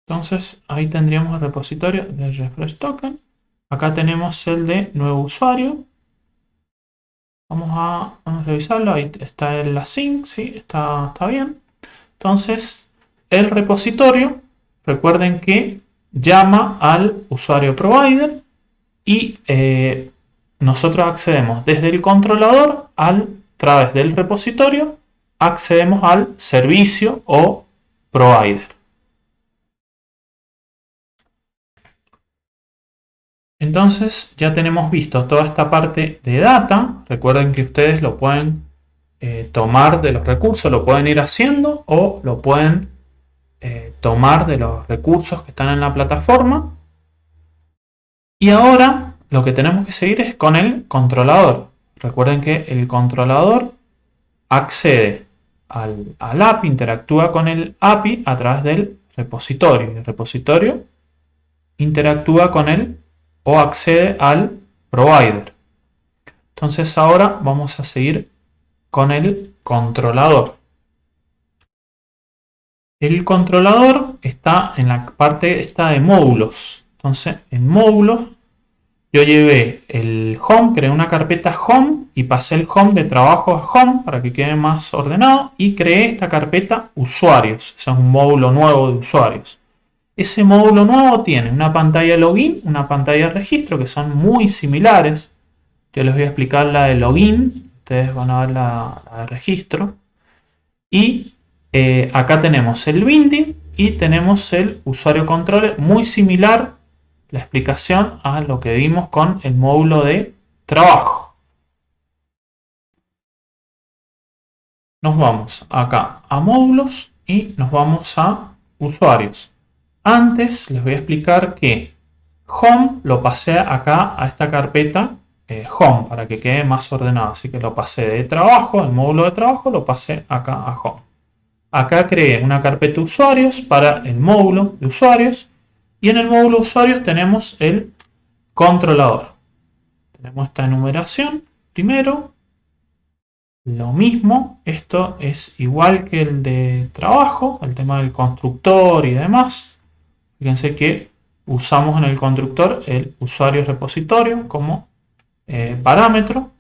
Entonces ahí tendríamos el repositorio de refresh token. Acá tenemos el de nuevo usuario. Vamos a revisarlo. Ahí está el async, sí, está bien. Entonces, el repositorio, recuerden que llama al usuario provider y nosotros accedemos desde el controlador a través del repositorio, accedemos al servicio o provider. Entonces ya tenemos visto toda esta parte de data. Recuerden que ustedes lo pueden tomar de los recursos, lo pueden ir haciendo o lo pueden tomar de los recursos que están en la plataforma. Y ahora lo que tenemos que seguir es con el controlador. Recuerden que el controlador accede al API, interactúa con el API a través del repositorio. El repositorio interactúa con él o accede al provider. Entonces ahora vamos a seguir con el controlador. El controlador está en la parte esta de módulos. Entonces en módulos yo llevé el home, creé una carpeta home y pasé el home de trabajo a home para que quede más ordenado y creé esta carpeta usuarios. Ese es un módulo nuevo de usuarios. Ese módulo nuevo tiene una pantalla de login, una pantalla de registro que son muy similares. Yo les voy a explicar la de login, ustedes van a ver la de registro. Y acá tenemos el binding y tenemos el usuario controller, muy similar la explicación a lo que vimos con el módulo de trabajo. Nos vamos acá a módulos y nos vamos a usuarios. Antes les voy a explicar que home lo pasé acá a esta carpeta home para que quede más ordenado. Así que lo pasé de trabajo, el módulo de trabajo lo pasé acá a home. Acá creé una carpeta usuarios para el módulo de usuarios y en el módulo usuarios tenemos el controlador. Tenemos esta enumeración primero. Lo mismo, esto es igual que el de trabajo, el tema del constructor y demás. Fíjense que usamos en el constructor el usuario repositorio como parámetro.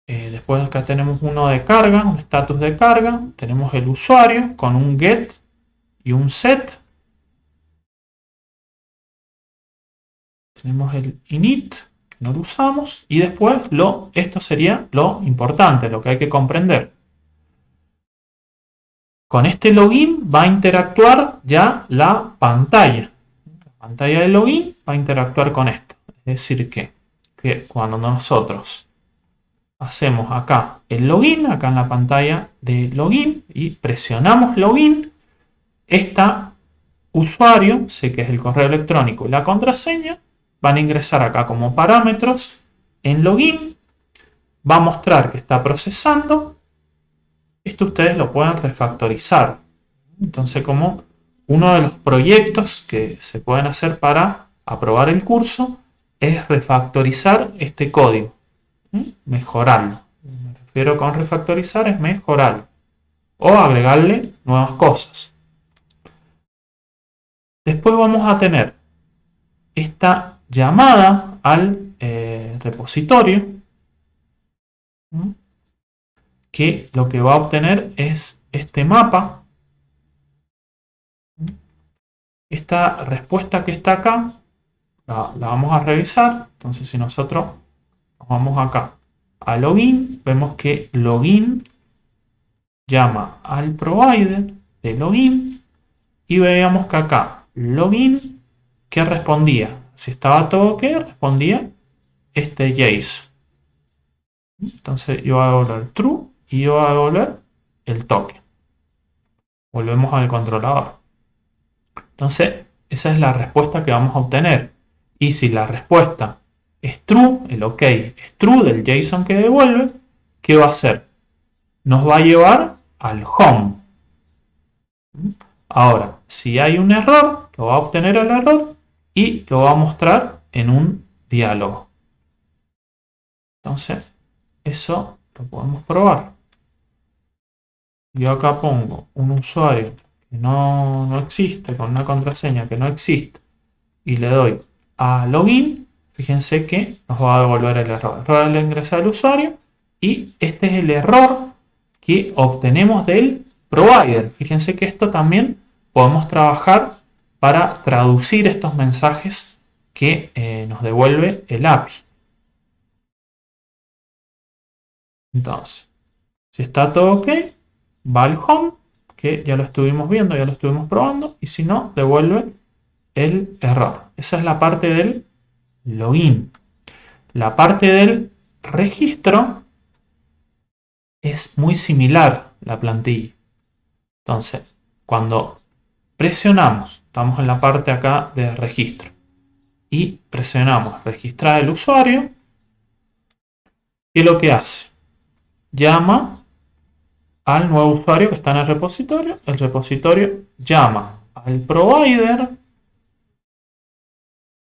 Después acá tenemos uno de carga, un status de carga. Tenemos el usuario con un get y un set. Tenemos el init, que no lo usamos. Y después esto sería lo importante, lo que hay que comprender. Con este login va a interactuar ya la pantalla. La pantalla de login va a interactuar con esto. Es decir que cuando nosotros hacemos acá el login, acá en la pantalla de login, y presionamos login, este usuario, sé que es el correo electrónico y la contraseña, van a ingresar acá como parámetros en login, va a mostrar que está procesando. Esto ustedes lo pueden refactorizar. Entonces, como uno de los proyectos que se pueden hacer para aprobar el curso es refactorizar este código, mejorarlo. Me refiero con refactorizar es mejorarlo o agregarle nuevas cosas. Después vamos a tener esta llamada al repositorio, que lo que va a obtener es este mapa. Esta respuesta que está acá la vamos a revisar. Entonces, si nosotros nos vamos acá a login, vemos que login llama al provider de login y veíamos que acá login, que respondía, si estaba todo ok, respondía este JSON. Entonces yo voy a devolver true y yo voy a devolver el token. Volvemos al controlador. Entonces esa es la respuesta que vamos a obtener. Y si la respuesta es true, el ok es true del JSON que devuelve, ¿qué va a hacer? Nos va a llevar al home. Ahora, si hay un error, lo va a obtener el error y lo va a mostrar en un diálogo. Entonces, eso lo podemos probar. Yo acá pongo un usuario que no existe, con una contraseña que no existe, y le doy a login. Fíjense que nos va a devolver el error. Error al ingresar al usuario. Y este es el error que obtenemos del provider. Fíjense que esto también podemos trabajar para traducir estos mensajes que nos devuelve el API. Entonces, si está todo ok, va al home, que ya lo estuvimos viendo, ya lo estuvimos probando, y si no, devuelve el error. Esa es la parte del login. La parte del registro es muy similar la plantilla. Entonces, cuando presionamos, estamos en la parte acá de registro, y presionamos registrar el usuario, ¿qué es lo que hace? Llama al nuevo usuario que está en el repositorio llama al provider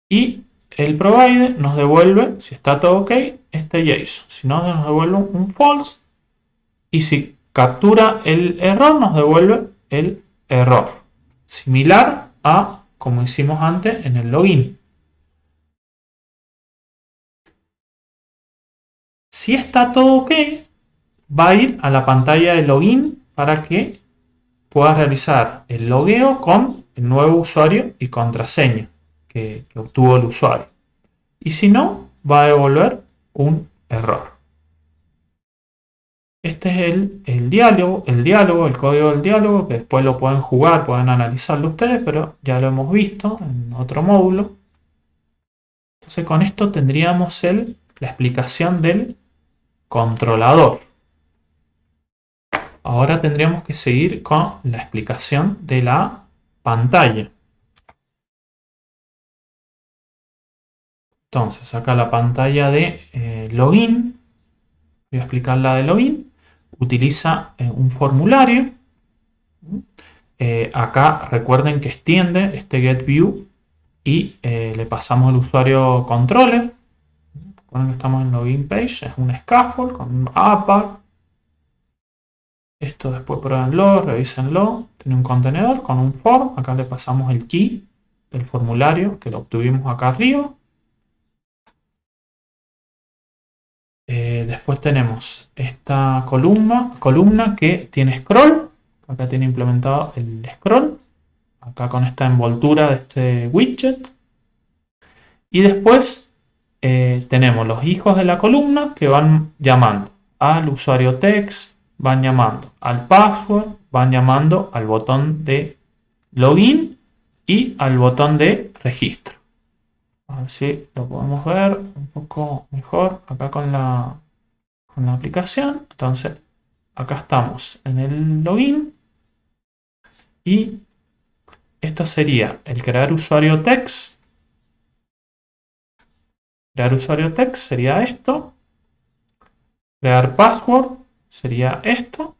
y el provider nos devuelve, si está todo ok, este JSON. Si no, nos devuelve un false. Y si captura el error, nos devuelve el error. Similar a como hicimos antes en el login. Si está todo ok, va a ir a la pantalla de login para que pueda realizar el logueo con el nuevo usuario y contraseña que obtuvo el usuario. Y si no, va a devolver un error. Este es el diálogo, el código del diálogo, que después lo pueden jugar, pueden analizarlo ustedes, pero ya lo hemos visto en otro módulo. Entonces con esto tendríamos la explicación del controlador. Ahora tendríamos que seguir con la explicación de la pantalla. Entonces acá la pantalla de login, voy a explicar la de login, utiliza un formulario. Acá recuerden que extiende este getView y le pasamos al usuario controller. Recuerden que estamos en login page, es un scaffold con un APA. Esto después pruébenlo, revísenlo. Tiene un contenedor con un form. Acá le pasamos el key del formulario que lo obtuvimos acá arriba. Después tenemos esta columna que tiene scroll. Acá tiene implementado el scroll. Acá con esta envoltura de este widget. Y después tenemos los hijos de la columna que van llamando al usuario text, van llamando al password, van llamando al botón de login y al botón de registro. A ver si lo podemos ver un poco mejor acá con la aplicación. Entonces, acá estamos en el login y esto sería el crear usuario text. Crear usuario text sería esto. Crear password sería esto.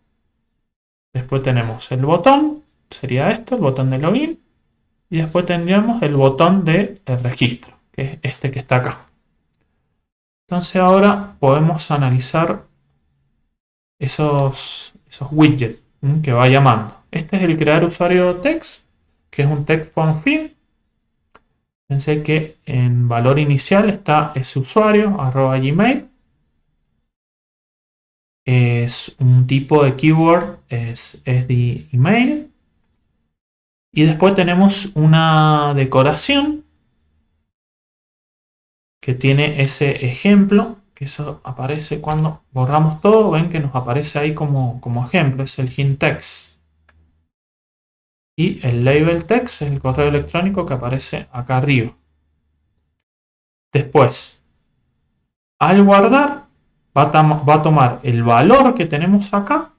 Después tenemos el botón sería esto, el botón de login. Y después tendríamos el botón de registro, que es este que está acá. Entonces ahora podemos analizar esos widgets que va llamando. Este es el crear usuario text, que es un text from field. Pensé que en valor inicial está ese usuario, @gmail. Es un tipo de keyword, es the email. Y después tenemos una decoración que tiene ese ejemplo, que eso aparece cuando borramos todo. Ven que nos aparece ahí como ejemplo, es el hint text. Y el label text es el correo electrónico que aparece acá arriba. Después, al guardar, va a tomar el valor que tenemos acá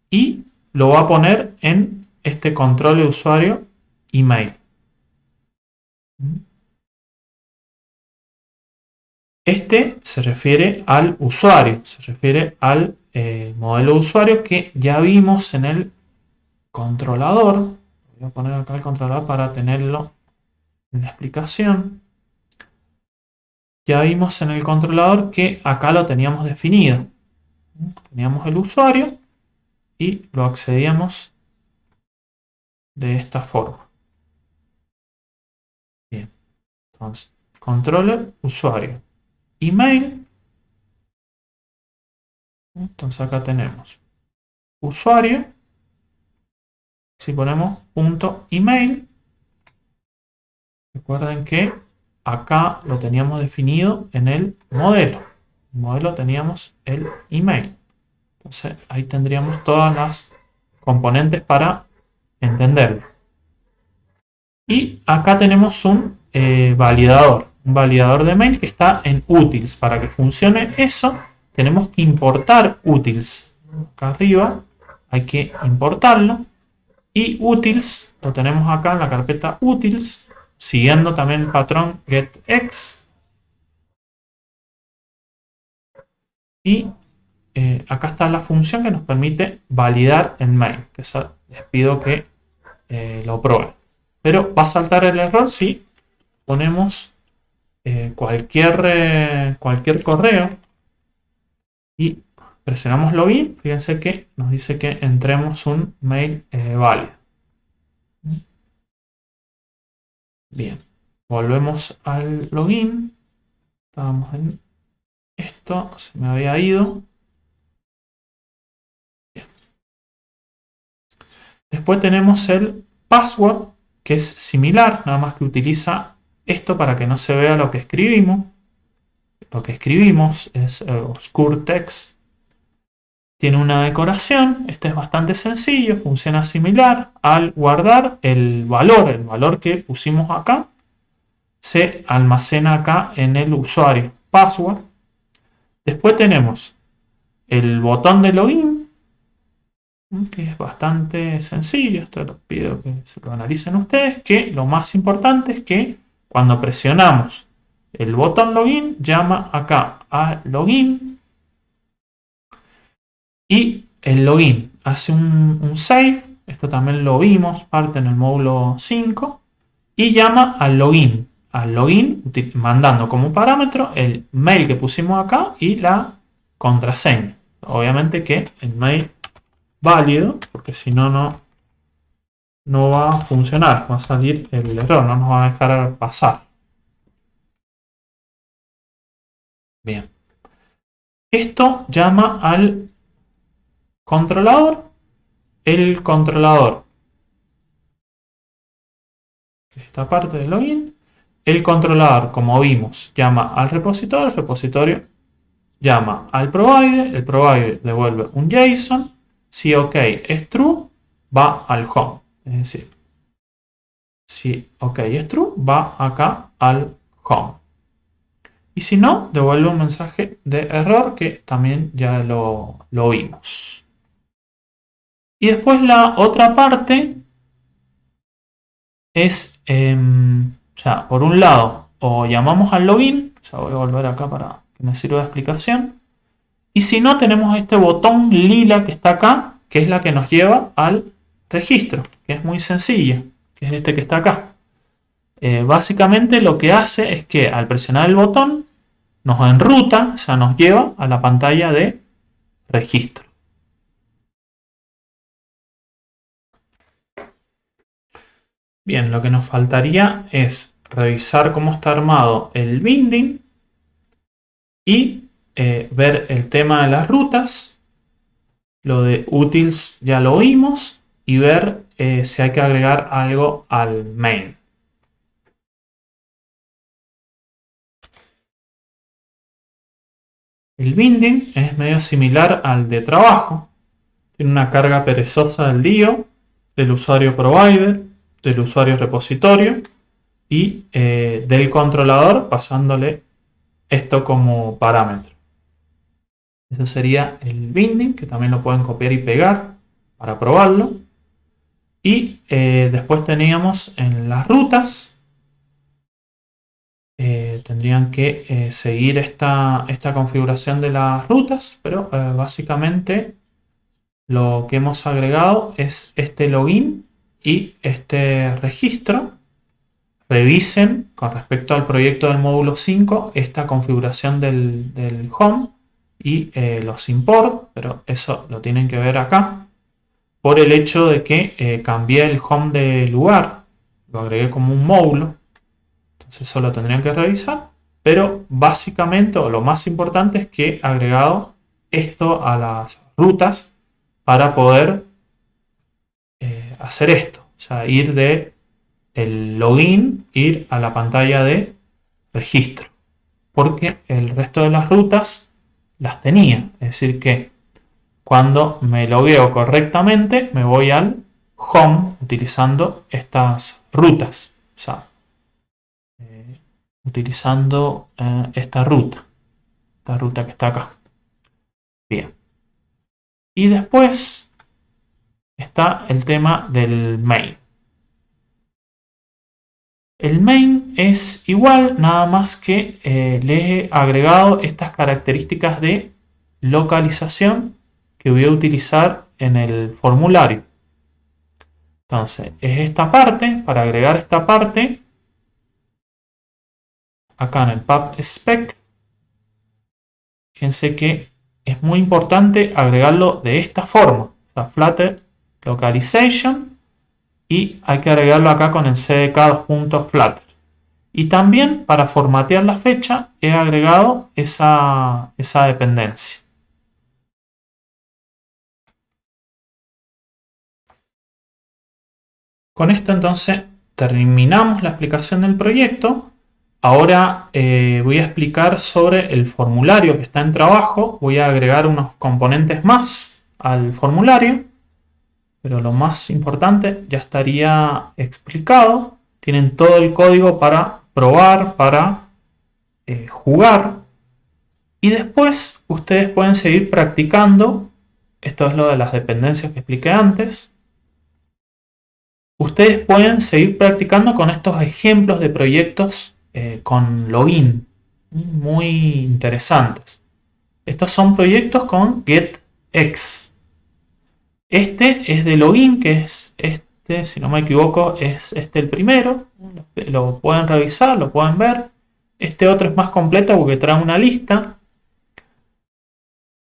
y lo va a poner en este control de usuario email. Este se refiere al usuario, se refiere al modelo de usuario que ya vimos en el controlador. Voy a poner acá el controlador para tenerlo en la explicación. Ya vimos en el controlador que acá lo teníamos definido. Teníamos el usuario y lo accedíamos de esta forma. Bien, entonces, controller, usuario, email. Entonces acá tenemos usuario. Si ponemos punto email, recuerden que acá lo teníamos definido en el modelo. En el modelo teníamos el email. Entonces ahí tendríamos todas las componentes para entenderlo. Y acá tenemos un validador de mail que está en utils. Para que funcione eso, tenemos que importar utils. Acá arriba hay que importarlo. Y utils lo tenemos acá en la carpeta utils, siguiendo también el patrón getX. Y acá está la función que nos permite validar el mail, que eso les pido que lo prueben. Pero va a saltar el error si ponemos cualquier correo y presionamos login. Fíjense que nos dice que entremos un mail válido. Bien, volvemos al login. Estábamos en esto, se me había ido. Bien. Después tenemos el password, que es similar, nada más que utiliza esto para que no se vea lo que escribimos. Lo que escribimos es obscure text. Tiene una decoración, este es bastante sencillo, funciona similar. Al guardar el valor que pusimos acá, se almacena acá en el usuario password. Después tenemos el botón de login, que es bastante sencillo. Esto les pido que se lo analicen ustedes, que lo más importante es que cuando presionamos el botón login, llama acá a login. Y el login hace un save, esto también lo vimos, parte en el módulo 5, y llama al login mandando como parámetro el mail que pusimos acá y la contraseña. Obviamente que el mail válido, porque si no, no va a funcionar, va a salir el error, no nos va a dejar pasar. Bien. Esto llama al controlador. El controlador, esta parte del login, el controlador, como vimos, llama al repositorio, el repositorio llama al provider, el provider devuelve un JSON, si OK es true, va al home, es decir, si OK es true, va acá al home. Y si no, devuelve un mensaje de error que también ya lo vimos. Y después la otra parte es, por un lado, o llamamos al login, voy a volver acá para que me sirva de explicación. Y si no, tenemos este botón lila que está acá, que es la que nos lleva al registro, que es muy sencilla, que es este que está acá. Básicamente lo que hace es que al presionar el botón nos enruta, o sea, nos lleva a la pantalla de registro. Bien, lo que nos faltaría es revisar cómo está armado el binding y ver el tema de las rutas. Lo de utils ya lo vimos y ver si hay que agregar algo al main. El binding es medio similar al de trabajo. Tiene una carga perezosa del DIO, del usuario provider, del usuario repositorio y del controlador pasándole esto como parámetro. Ese sería el binding, que también lo pueden copiar y pegar para probarlo. Y después teníamos en las rutas, tendrían que seguir esta configuración de las rutas, pero básicamente lo que hemos agregado es este login y este registro. Revisen con respecto al proyecto del módulo 5 esta configuración del home y los import, pero eso lo tienen que ver acá por el hecho de que cambié el home de lugar, lo agregué como un módulo, entonces eso lo tendrían que revisar, pero básicamente o lo más importante es que he agregado esto a las rutas para poder hacer esto, o sea, ir de el login, ir a la pantalla de registro, porque el resto de las rutas las tenía, es decir que cuando me logueo correctamente me voy al home utilizando estas rutas, o sea, utilizando esta ruta que está acá. Bien. Y después está el tema del main. El main es igual, nada más que le he agregado estas características de localización que voy a utilizar en el formulario. Entonces, es esta parte, para agregar esta parte, acá en el pub spec, fíjense que es muy importante agregarlo de esta forma, o sea, flutter localization, y hay que agregarlo acá con el cdk2.flutter. Y también para formatear la fecha he agregado esa dependencia. Con esto entonces terminamos la explicación del proyecto. Ahora voy a explicar sobre el formulario que está en trabajo. Voy a agregar unos componentes más al formulario, pero lo más importante ya estaría explicado. Tienen todo el código para probar, para jugar, y después ustedes pueden seguir practicando. Esto es lo de las dependencias que expliqué antes. Ustedes pueden seguir practicando con estos ejemplos de proyectos con login, muy interesantes. Estos son proyectos con getX. Este es de login, que es este, si no me equivoco, es este el primero. Lo pueden revisar, lo pueden ver. Este otro es más completo porque trae una lista.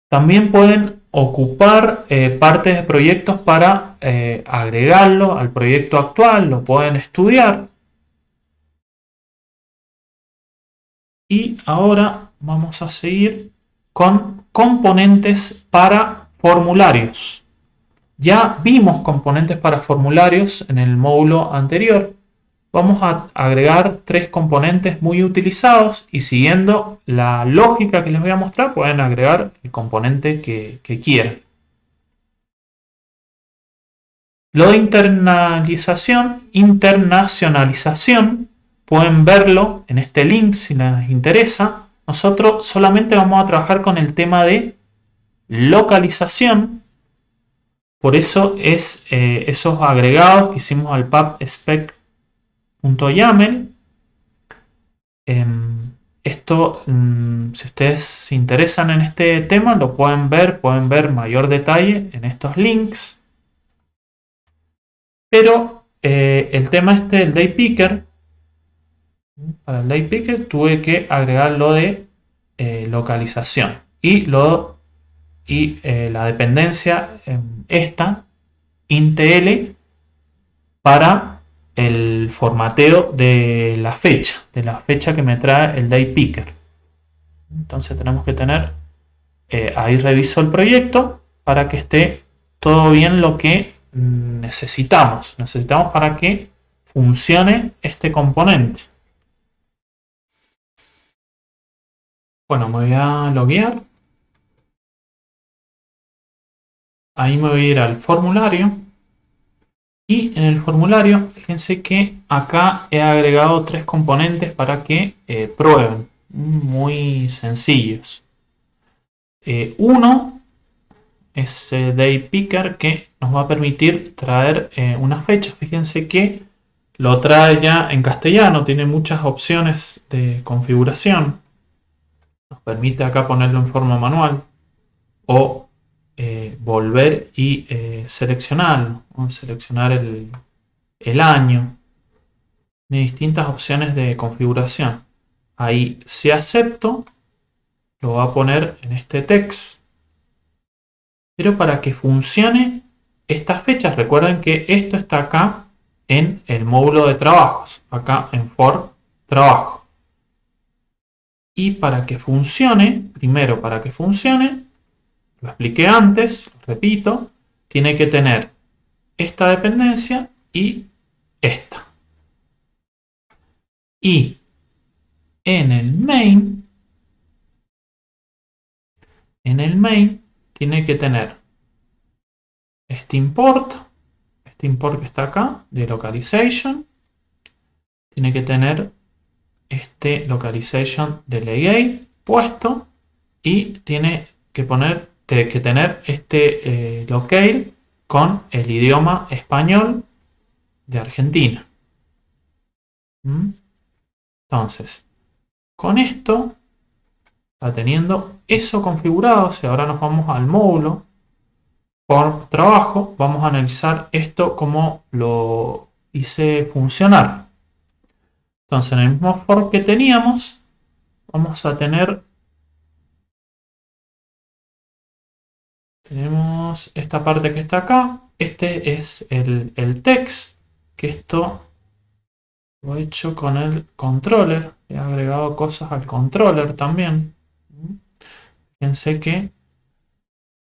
También pueden ocupar partes de proyectos para agregarlo al proyecto actual, lo pueden estudiar. Y ahora vamos a seguir con componentes para formularios. Ya vimos componentes para formularios en el módulo anterior. Vamos a agregar 3 componentes muy utilizados y siguiendo la lógica que les voy a mostrar pueden agregar el componente que quieran. Lo de internacionalización, pueden verlo en este link si les interesa. Nosotros solamente vamos a trabajar con el tema de localización. Por eso es esos agregados que hicimos al pub spec.yaml. Esto, si ustedes se interesan en este tema, lo pueden ver mayor detalle en estos links. Pero el tema el day picker, para el day picker tuve que agregar lo de localización y la dependencia esta intl para el formateo de la fecha que me trae el day picker. Entonces tenemos que tener, ahí reviso el proyecto para que esté todo bien lo que necesitamos para que funcione este componente. Bueno, me voy a loguear. Ahí me voy a ir al formulario. Y en el formulario, fíjense que acá he agregado 3 componentes para que prueben. Muy sencillos. Uno es Day Picker, que nos va a permitir traer una fecha. Fíjense que lo trae ya en castellano. Tiene muchas opciones de configuración. Nos permite acá ponerlo en forma manual. O volver y seleccionarlo. Vamos a seleccionar el año. Tiene distintas opciones de configuración. Ahí, si acepto, lo va a poner en este text. Pero para que funcione estas fechas, recuerden que esto está acá en el módulo de trabajos, acá en for trabajo. Y para que funcione, primero para que funcione, lo expliqué antes, repito, tiene que tener esta dependencia y esta. Y en el main tiene que tener este import que está acá, de localization. Tiene que tener este localization de layout puesto y tiene que tener este locale con el idioma español de Argentina. Entonces, con esto, teniendo eso configurado, si ahora nos vamos al módulo por trabajo, vamos a analizar esto como lo hice funcionar. Entonces, en el mismo for que teníamos, vamos a tenemos esta parte que está acá. Este es el text, que esto lo he hecho con el controller. He agregado cosas al controller también. Fíjense que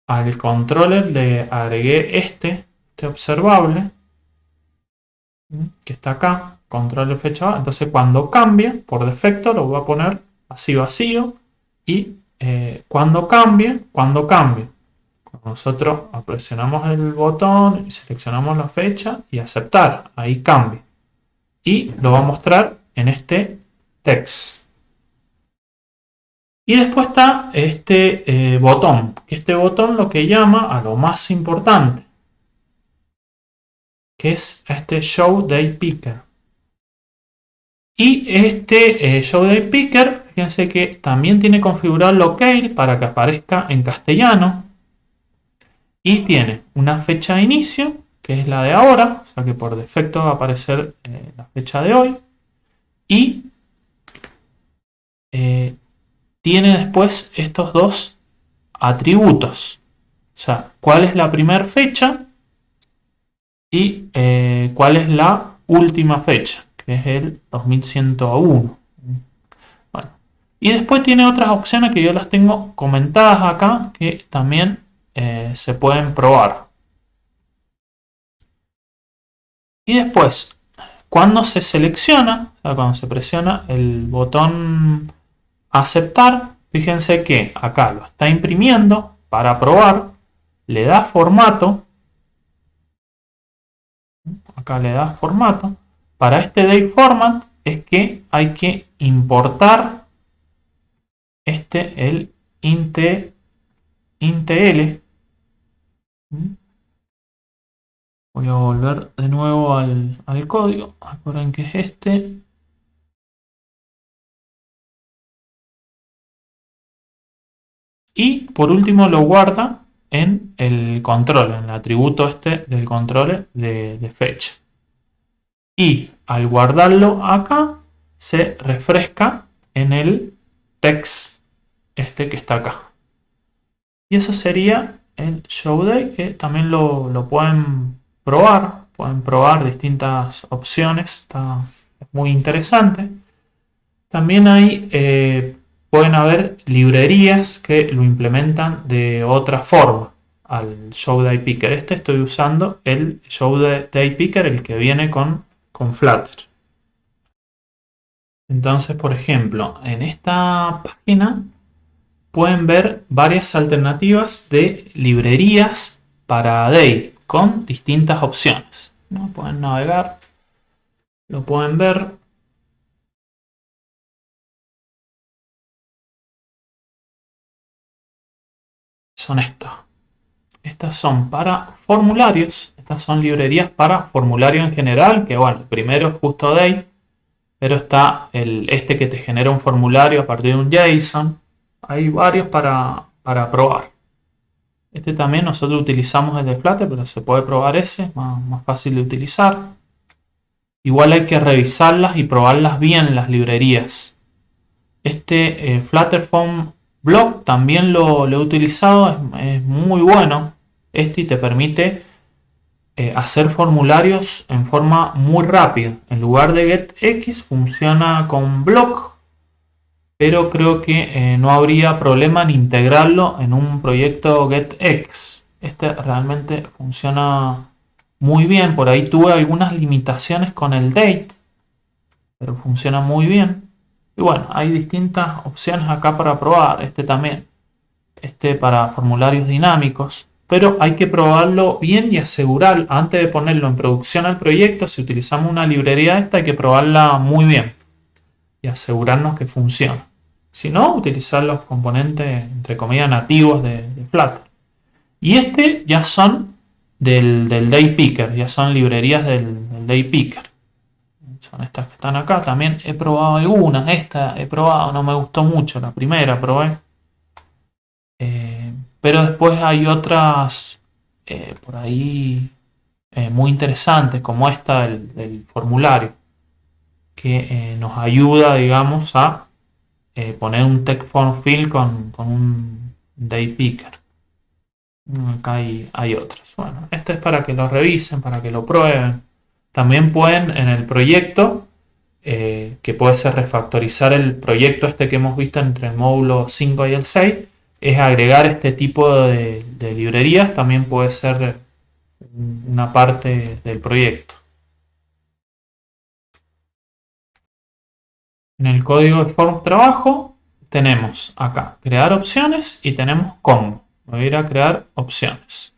al controller le agregué este observable, que está acá, controller fecha. Entonces cuando cambie, por defecto lo voy a poner así vacío. Y cuando cambie, cuando nosotros presionamos el botón y seleccionamos la fecha y aceptar, ahí cambia. Y lo va a mostrar en este text. Y después está este botón, que este botón lo que llama a lo más importante, que es este Show Day Picker. Y este Show Day Picker, fíjense que también tiene configurado el locale para que aparezca en castellano. Y tiene una fecha de inicio, que es la de ahora, o sea que por defecto va a aparecer la fecha de hoy. Y tiene después estos dos atributos. O sea, cuál es la primera fecha y cuál es la última fecha, que es el 2101. Bueno. Y después tiene otras opciones que yo las tengo comentadas acá, que también se pueden probar. Y después, cuando se selecciona, o sea, cuando se presiona el botón aceptar, fíjense que acá lo está imprimiendo para probar, le da formato, acá le da formato. Para este date format es que hay que importar el intl. Voy a volver de nuevo al código. Recuerden que es este. Y por último lo guarda en el control, en el atributo este del control de fecha. Y al guardarlo acá, se refresca en el text este que está acá. Y eso sería el show day, que también lo pueden probar. Pueden probar distintas opciones. Está muy interesante. También pueden haber librerías que lo implementan de otra forma al show day picker. Estoy usando el show day picker, el que viene con Flutter. Entonces, por ejemplo, en esta página pueden ver varias alternativas de librerías para Day con distintas opciones, ¿no? Pueden navegar, lo pueden ver. Son estas. Estas son para formularios. Estas son librerías para formulario en general, que bueno, el primero es justo Day, pero está este que te genera un formulario a partir de un JSON. Hay varios para probar. Este también nosotros utilizamos el de Flutter, pero se puede probar ese, más fácil de utilizar. Igual hay que revisarlas y probarlas bien las librerías. Este Flutter Form Block también lo he utilizado, es muy bueno. Este te permite hacer formularios en forma muy rápida. En lugar de getX funciona con block, pero creo que no habría problema en integrarlo en un proyecto getX. Este realmente funciona muy bien. Por ahí tuve algunas limitaciones con el date, pero funciona muy bien. Y bueno, hay distintas opciones acá para probar. Este también. Este para formularios dinámicos. Pero hay que probarlo bien y asegurar, antes de ponerlo en producción al proyecto, si utilizamos una librería esta, hay que probarla muy bien y asegurarnos que funciona. Si no, utilizar los componentes, entre comillas, nativos de Flutter. Y este ya son del Day Picker, ya son librerías del Day Picker. Son estas que están acá. También he probado algunas. Esta he probado, no me gustó mucho. La primera probé. Pero después hay otras por ahí muy interesantes, como esta del formulario, que nos ayuda, digamos, a poner un text form field con un day picker. Acá hay otros. Bueno, esto es para que lo revisen, para que lo prueben. También pueden en el proyecto, que puede ser refactorizar el proyecto este que hemos visto entre el módulo 5 y el 6, es agregar este tipo de librerías. También puede ser una parte del proyecto. En el código de form trabajo tenemos acá crear opciones y tenemos combo. Voy a ir a crear opciones.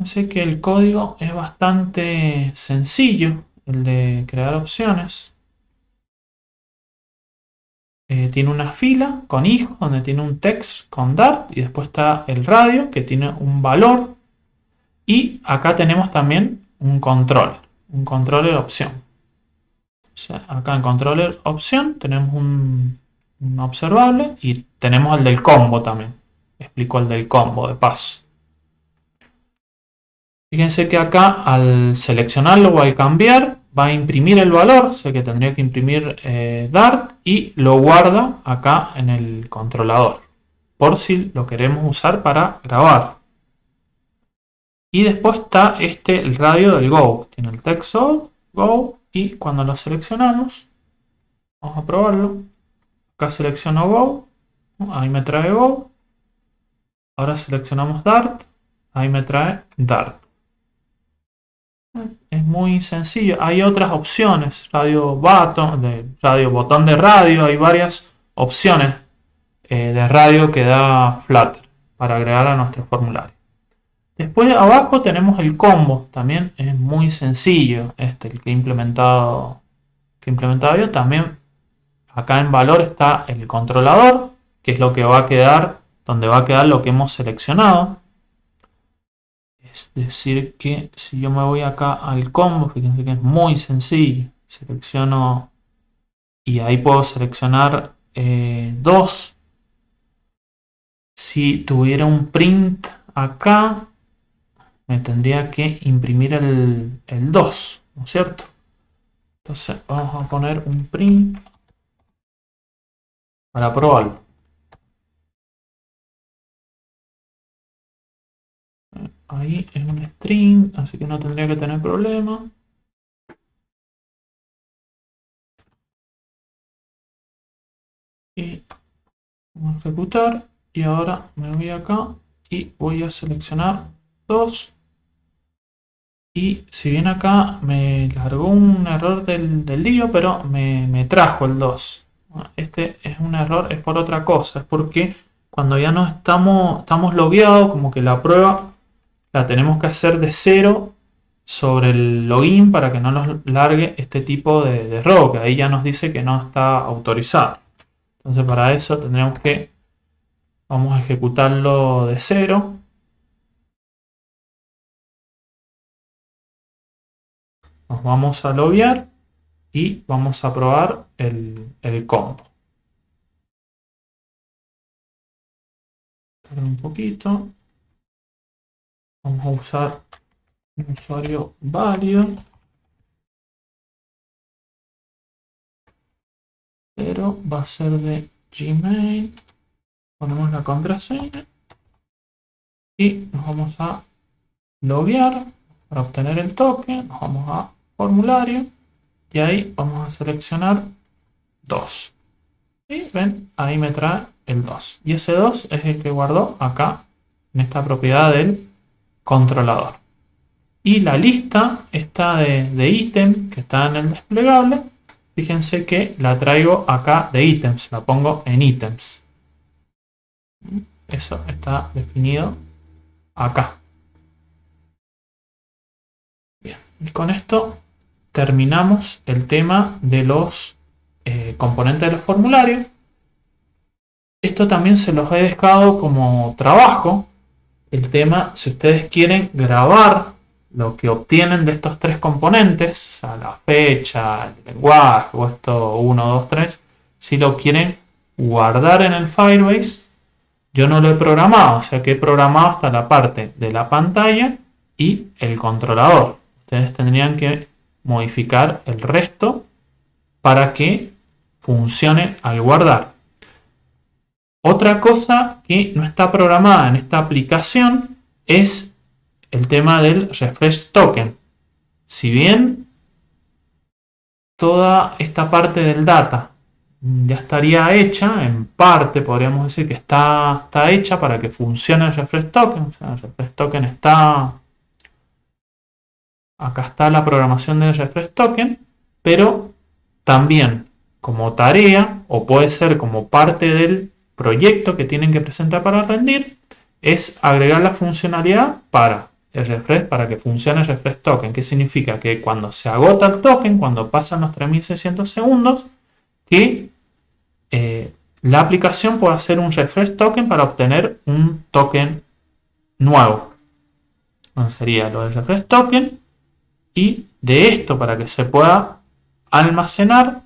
Sé que el código es bastante sencillo, el de crear opciones. Tiene una fila con hijos donde tiene un text con Dart y después está el radio que tiene un valor, y acá tenemos también un controller opción. O sea, acá en controller opción tenemos un observable y tenemos el del combo también. Explico el del combo de paso. Fíjense que acá al seleccionarlo o al cambiar va a imprimir el valor, sé que tendría que imprimir Dart, y lo guarda acá en el controlador, por si lo queremos usar para grabar. Y después está el radio del Go, tiene el text Go, y cuando lo seleccionamos, vamos a probarlo. Acá selecciono Go, ahí me trae Go. Ahora seleccionamos Dart, ahí me trae Dart. Es muy sencillo. Hay otras opciones, radio botón de radio, hay varias opciones de radio que da Flutter para agregar a nuestro formulario. Después abajo tenemos el combo, también es muy sencillo, el que he implementado yo. También acá en valor está el controlador, que es lo que va a quedar, donde va a quedar lo que hemos seleccionado. Es decir que si yo me voy acá al combo, fíjense que es muy sencillo. Selecciono y ahí puedo seleccionar dos Si tuviera un print acá, me tendría que imprimir el 2, ¿no es cierto? Entonces vamos a poner un print para probarlo. Ahí es un string, así que no tendría que tener problema. Y vamos a ejecutar. Y ahora me voy acá y voy a seleccionar 2. Y si bien acá me largó un error del lío, pero me trajo el 2. Este es un error, es por otra cosa. Es porque cuando ya no estamos logueados, como que la prueba la tenemos que hacer de cero sobre el login para que no nos largue este tipo de error, que ahí ya nos dice que no está autorizado. Entonces para eso tendríamos que, vamos a ejecutarlo de cero. Nos vamos a loguear y vamos a probar el combo. Tarda un poquito. Vamos a usar un usuario válido, pero va a ser de Gmail. Ponemos la contraseña y nos vamos a loguear para obtener el token. Nos vamos a formulario y ahí vamos a seleccionar 2. Y ven, ahí me trae el 2. Y ese 2 es el que guardó acá en esta propiedad del controlador. Y la lista está de ítem que está en el desplegable. Fíjense que la traigo acá de ítems, la pongo en ítems. Eso está definido acá. Bien, y con esto terminamos el tema de los componentes de los formularios. Esto también se los he dejado como trabajo. El tema, si ustedes quieren grabar lo que obtienen de estos tres componentes, o sea, la fecha, el lenguaje, o esto 1, 2, 3, si lo quieren guardar en el Firebase, yo no lo he programado, o sea que he programado hasta la parte de la pantalla y el controlador. Ustedes tendrían que modificar el resto para que funcione al guardar. Otra cosa que no está programada en esta aplicación es el tema del refresh token. Si bien toda esta parte del data ya estaría hecha, en parte podríamos decir que está hecha para que funcione el refresh token. O sea, el refresh token está... Acá está la programación del refresh token, pero también como tarea, o puede ser como parte del proyecto que tienen que presentar para rendir, es agregar la funcionalidad para el refresh, para que funcione el refresh token. ¿Qué significa? Que cuando se agota el token, cuando pasan los 3600 segundos, que la aplicación puede hacer un refresh token para obtener un token nuevo. Entonces sería lo del refresh token. Y de esto, para que se pueda almacenar,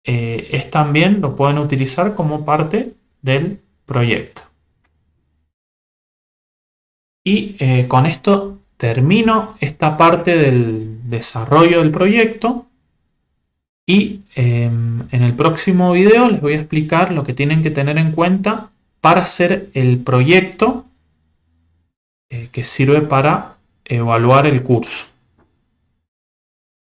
es también lo pueden utilizar como parte del proyecto. Y con esto termino esta parte del desarrollo del proyecto. Y en el próximo video les voy a explicar lo que tienen que tener en cuenta para hacer el proyecto que sirve para evaluar el curso.